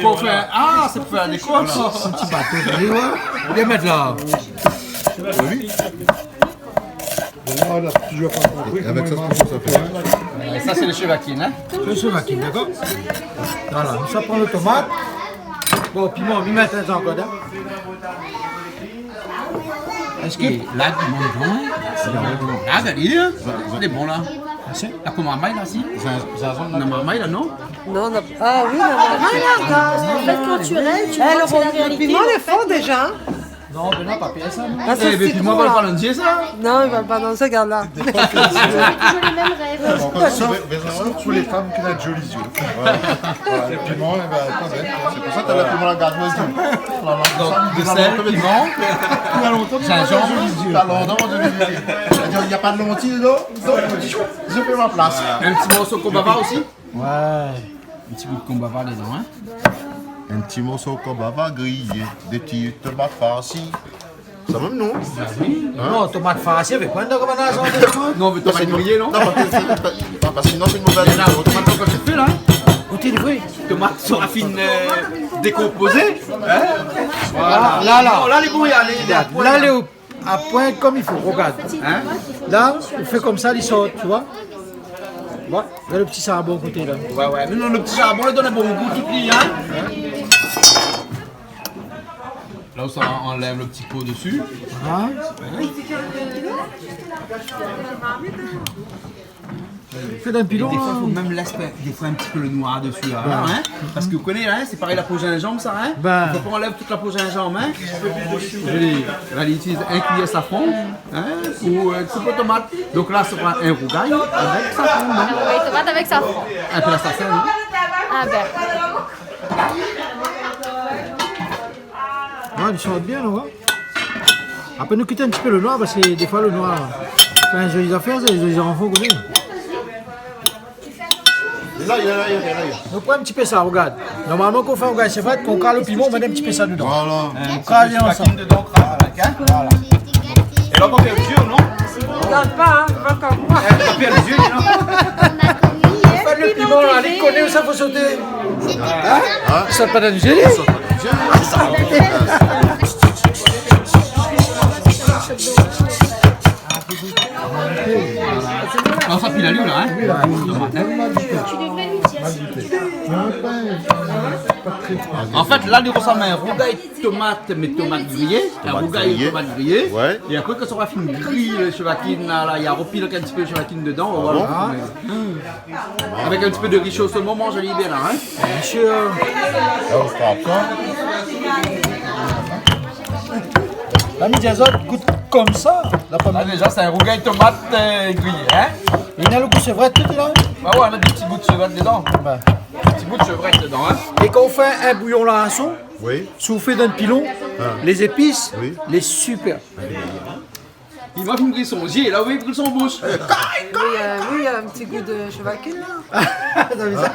Pour faire. Ah, c'est pour faire des coques. C'est un petit bateau de riz, on vient mettre là. Oui. Voilà, toujours pas compris. Avec ça, ça fait. Et ça, c'est le chevaquine, hein? Le chevaquine, d'accord? Voilà, ça prend le tomate. Bon, piment, on va mettre un encore dedans. Qu'est-ce qui est là, qui mange bon, hein? Là, regardez, hein? C'est bon, là. La pomme marmaille, là, si? La marmaille, là, non? Non, non. Ah oui, non, En fait, quand tu rêves, tu vois que c'est la réalité. Le piment, il est fort déjà. Non, mais non, pas pire ça. Ah, c'est Eh, mais puis moi, on va pas l'enlever, ça? Non, il va pas dans ça, regarde là. Toujours les mêmes rêves. Pour les femmes qui ont de jolis yeux. Voilà, le piment, eh ben, pas bête. C'est pour ça que tu as le piment à la garde. Donc, de sel, piment, gingembre. T'as longtemps, il n'y a pas de lentilles dedans, donc je fais ma place. Un petit morceau de combava aussi? Ouais. Un petit bout de combava dedans, hein? Un petit morceau de combava grillé, des petites tomates farcies. Ça même non? Non, tomate farcie avec quoi de recommandation? Non, mais tomate grillée, non? Non, parce que sinon c'est une mauvaise idée. Tomate comme tu fais, là? Goûtez le fruit. Tomate sur la fine décomposée. Hein? Voilà. Là. Non, là, les bons, il y a les Là, elle est à point comme il faut. Regarde. Hein? Là, on fait comme ça, il sort, tu vois? Voilà. Là, le petit charbon côté là. Ouais. Mais non, le petit charbon, il donne un bon goût, tout plié, hein? Là où ça enlève le petit pot dessus. Hein? Fais d'un pilon. Des fois, il faut même laisser des fois un petit peu le noir dessus. Là, hein? Parce que vous connaissez, hein? C'est pareil la peau gingembre, ça, hein? Ben. Il faut qu'on enlève toute la peau gingembre, hein? Là, il utilise un cuillère safran, hein? Ou un petit peu de tomate. Donc là, ça prend un rougail avec safran, hein? Oui, tomate avec safran. Un peu la safran, hein? Ah ben. Ouais, ils sortent bien, là. Ouais. Après, nous quitter un petit peu le noir parce que des fois, le noir. Fait un joli affaire, c'est les enfants connaissent. Là, il y a. Donc, prends un petit peu ça, regarde. Normalement, quand on fait un rougail, c'est vrai qu'on cale le piment, on met un petit peu ça dedans. Voilà. On cale bien ensemble. Dedans, voilà. Et là, on va faire les yeux, non? Regarde pas, hein, va comme moi. On va faire les yeux, non? Faites le piment, là, les connaît où ça faut sauter. Hein? Ça saute pas dans du gelé. Non, ça pile la lune, là, hein? Tu devrais lui dire. En fait, là, il ressemble à un rougail tomate, mais tomate grillée. Un rougail tomate grillée. Ouais. Et après, quand ça va faire une grille, le chevatine, là, il y a repile un petit peu de chevatine dedans. Voilà. Avec un petit peu de riche au saumon, mange bien là, hein? Bien sûr. La midiazote coûte comme ça. La pomme. Là, déjà, c'est un rougail tomate grillé, hein? Il y a le goût chevrette tout là. Bah ouais, on va mettre des petits bouts de chevrette dedans. Ben. Des petits bouts de chevrette dedans, hein? Et quand on fait un bouillon larançon, Oui. soufflé d'un pilon, les épices, Oui. les super. Il va me griller son yeux, là, oui, il brûle son bouche. Oui, il y a un petit goût de chevalquine là. T'as vu ça?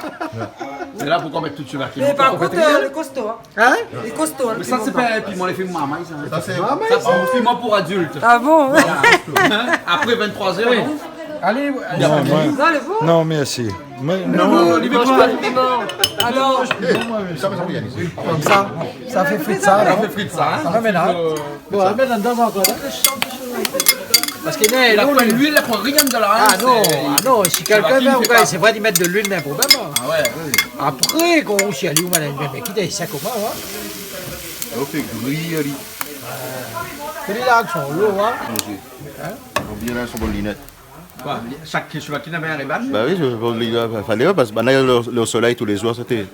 C'est là pourquoi mettre tout de chevatine. Mais par contre, le costaud. Hein? Le costaud. Mais ça, c'est pas un piment, les films marmaille, ça. Ça, c'est. Ça, c'est un piment pour adultes. Ah bon? Hein? Après 23h, non? Allez, Non, le bon? Non, merci. Non, il mange pas de piment. Alors, Ça me semble bien ici. comme ça fait frites ça. Ça fait frites, ça, hein? Ça va maintenant. Bon, on va mettre dedans encore. Parce que Il a pas l'huile, il a pas rien de là. non, si quelqu'un veut un rougail, c'est vrai d'y mettre de l'huile, mais un problème. Ah ouais. Après, quand on s'y allie, on va mais quitte à ça comment, hein? On fait griller. C'est les lacs sont lourds, hein? On vient là sur bonne lunette. Quoi, chaque chevatine avait un réban? Bah oui, il fallait parce que maintenant le soleil tous les jours c'était.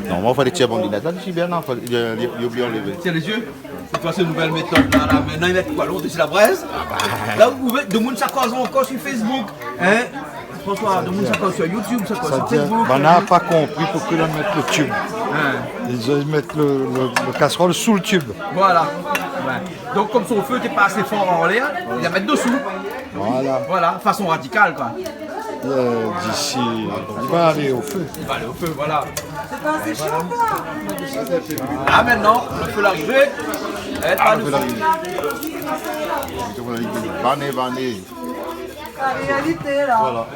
Normalement il fallait tirer bonne lunette. Là je suis bien, non, il a oublié d'enlever. Tiens les yeux. C'est quoi cette nouvelle méthode là, maintenant ils mettent quoi l'eau dessus la braise? Là vous pouvez, de monde ça cause encore sur Facebook. Hein? François, de monde ça cause sur YouTube, ça cause sur Facebook. On n'a pas compris pourquoi ils mettent le tube. Ils mettent le casserole sous le tube. Voilà. Ouais. Donc comme son feu n'est pas assez fort en l'air, il la mettre dessous. Voilà. Voilà, façon radicale quoi. D'ici, il va aller au feu. Il va aller au feu, voilà. C'est pas assez chaud quoi. Là maintenant, le feu l'arriver. Ah, le feu l'arriver. Vanné. la réalité là. Voilà.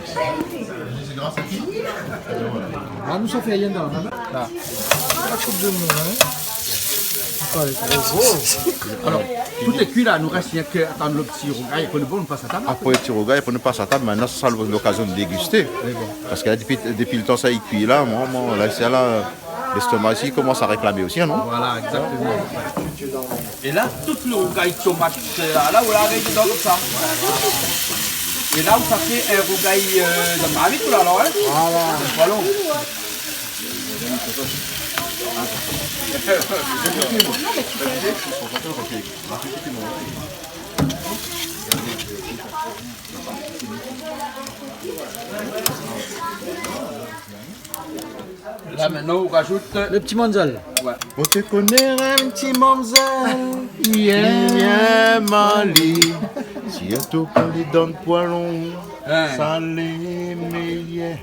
C'est grâce à qui? Là, nous, ça fait rien dans là. La coupe de monde, hein. Alors, tout est cuit là, nous reste rien qu'à attendre le petit rougail. Après le bon, on passe à table. Après le petit rougail, après on passe à table, maintenant ça sera l'occasion de déguster. Parce que là, depuis le temps ça il cuit là, là c'est là. l'estomac ici commence à réclamer aussi, non? Voilà, exactement. Et là, tout le rougail de tomate, là où la règle dedans comme ça. Et là où ça fait un rougail de marmite, là, alors, hein? Voilà. C'est pas long. Là maintenant on rajoute le petit manzal. Ouais. On te connaît un petit manzal, yeah, Mali. Si elle te connaît dans le poilon, salé, mais yeah.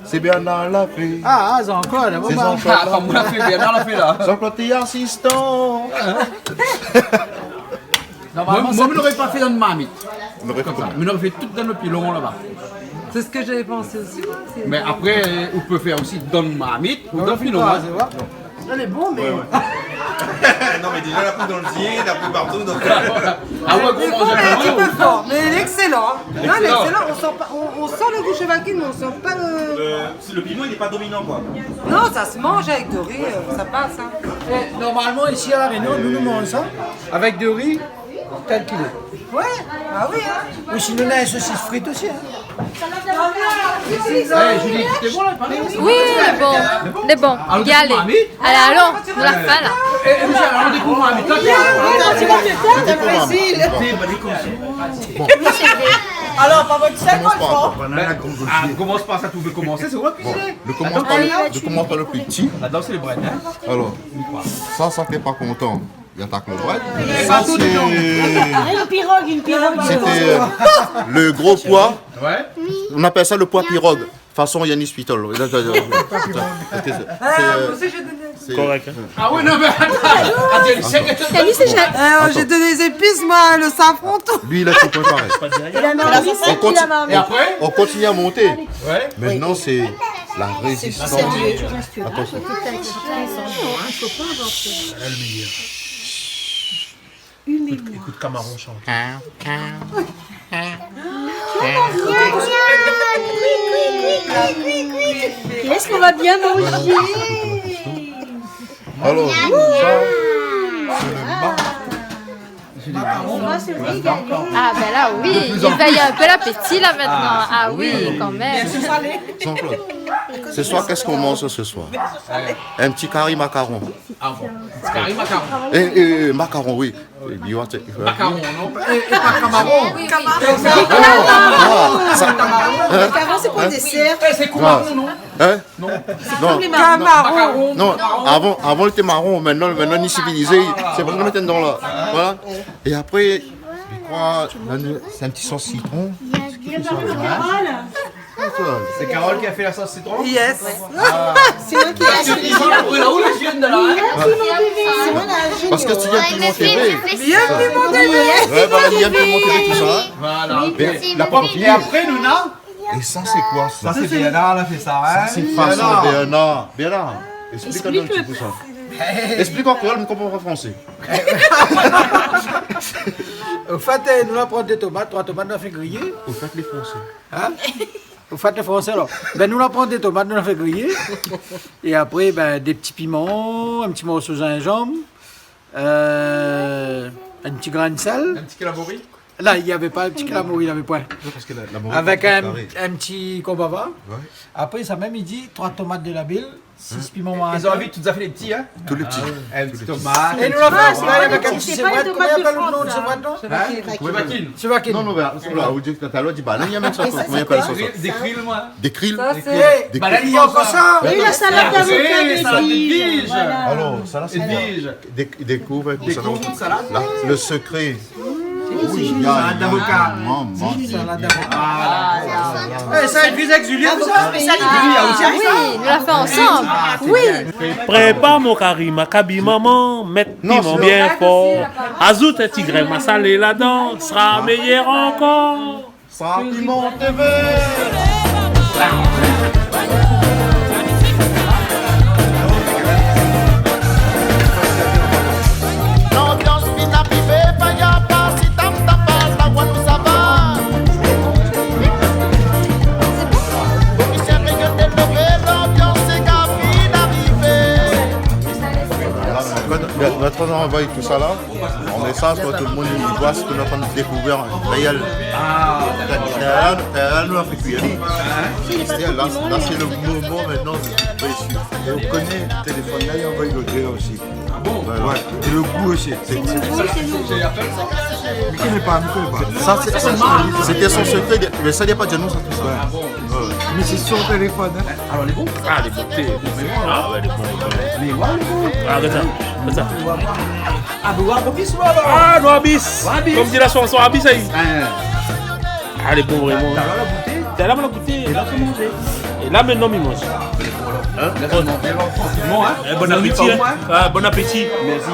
C'est Bernard Lafay. Ah, c'est encore là. C'est Jean-Claude Lafay, Bernard Lafay là. Jean-Claude est assistant. Moi, je n'aurais pas fait dans le marmite. On aurait fait comme ça. Mais on aurait fait tout dans le pilon là-bas. C'est ce que j'avais pensé aussi. Moi, mais après, on peut faire aussi dans le marmite ou dans le pilon. Elle est bon, mais. Non, mais déjà, la poudre dans le zier, la poudre partout. Donc... Ah ouais, il est bon, mais un petit peu fort. Mais il est excellent. Non, il est excellent. On sent le goût chevaquine, mais on sent pas le. Le piment, il n'est pas dominant, quoi. Non, ça se mange avec de riz, ça passe. Hein. Et normalement, ici à La Réunion, nous mangeons ça avec de riz tel qu'il est. Ouais, ah oui, hein. Ou sinon, on a une saucisse frite aussi. Hein. Julie, c'était bon là? Oui, il est bon. Y aller. Allez, allons, nous la fin là. Et Michel, on découvre marmite. Tu vas te faire, t'as Brésil. Alors, pas votre sel, Commence par ça, tout veut commencer, c'est quoi cuisiner? Le commentaire le plus petit. Là-dedans, c'est les bread, hein? Alors, ça t'es pas content. Il attaque le bread. Ça, c'est une pirogue. C'était le gros pois. Ouais. On appelle ça le pois pirogue. Façon Yannis Pitol. C'est correct. Ah ouais, non, mais attends. J'ai donné des épices, moi, le safran, tout. Lui, il a tout pareil. Et après, on continue à monter. Ouais. Maintenant, c'est la résistance. Attention. Écoute Camaron chanter. Est-ce qu'on va bien manger? Alors, ça, c'est le On va se régaler. Ah ben là oui, il veille un peu l'appétit là maintenant. Ah oui, quand même. Jean-Claude, ce soir, qu'est-ce qu'on mange ce soir? Un petit curry macaron. Ah bon, curry macaron. Macaron, oui. Macaron, non? Et pas camaron. Oui, Macaron, c'est pour le dessert. C'est quoi, non? Hein? Non. Camaron. Non, avant il était marron, maintenant il est civilisé. C'est pour qu'on mette dedans là. Voilà. Et après, je crois, c'est un petit sauce citron. C'est Carole qui a fait la sauce citron? Yes. C'est moi qui ai acheté. Où la jeune de là? C'est moi la Parce que tu viens de Piment TV. Bien Piment TV. Ouais, bah, il y a Piment TV, tout ça. Voilà. La pomme. Et après, Luna? Et ça, c'est quoi ça? Ça, c'est Bernard, elle a fait ça, hein? C'est façon Bernard. Bernard, explique-nous un petit peu ça. Explique en créole, mais comprends pas français. Au fait, nous allons prendre des tomates, 3 tomates, nous allons faire griller. Au fait, les français. Hein? Au fait, les français alors. Ben, nous allons prendre des tomates, nous allons faire griller. Et après, ben, des petits piments, un petit morceau de gingembre, un petit grain de sel. Un petit calamari? Là, il n'y avait pas un petit calamari, il n'y avait pas. Avec un petit combava. Ouais. Après, ça même, il dit 3 tomates de la bille, 6 piments marins. Ils ont envie, tu nous as fait les petits, hein? Tous les petits. Un petit tomate. Et nous l'avons fait avec un petit c'est pas les comment il appelle tomates le nom de de ce France, Oui, Bakine. Chevakine. Non, non, là, vous dites tout à l'heure, dit banane, il y a même ça. Comment il appelle ça? Des krill, moi. Des krill. Ça, c'est. Banane, Il y a encore ça. Et la salade d'avocat salade de de tige. Alors, ça là, c'est des couves. Des couves de salade. Le secret. Oui, salade d'avocat. Salade d'avocat. Ça, il vise avec Julien. Ah oui, nous la fait ensemble. Oui. Prépare mon curry, ma cabi maman, mettre piment bien fort. Ajoute un petit grain salé là-dedans, sera meilleur encore. Ça Piment TV. Maintenant, on envoie tout ça là. On met ça, soit tout le monde il voit ce qu'on est en train de découvrir réel. Nous, on fait cuire. Là, c'est le moment maintenant de réussir. Et on connaît le téléphone là et on va y goûter aussi. Ouais. Et le goût aussi. Je ne connais pas. Ça, c'était son secret, mais ça n'est pas de nous, ça tout ça. Mais c'est sur le téléphone. Hein. Alors les bons. Ah, les beautés. Ah, ouais, les bons. Les quoi les bons? Ah, regarde ça. Ah, noir bis ou alors? Ah, noir bis. Comme dit la chanson, ah, bis, ça y est. Ah, les bons, vraiment. T'as là, on l'a goûté. Et là, faut manger. Et là, maintenant, il mange. Bon appétit. Bon appétit. Merci.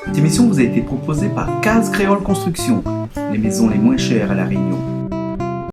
Cette émission vous a été proposée par Case Créole Construction, les maisons les moins chères à La Réunion.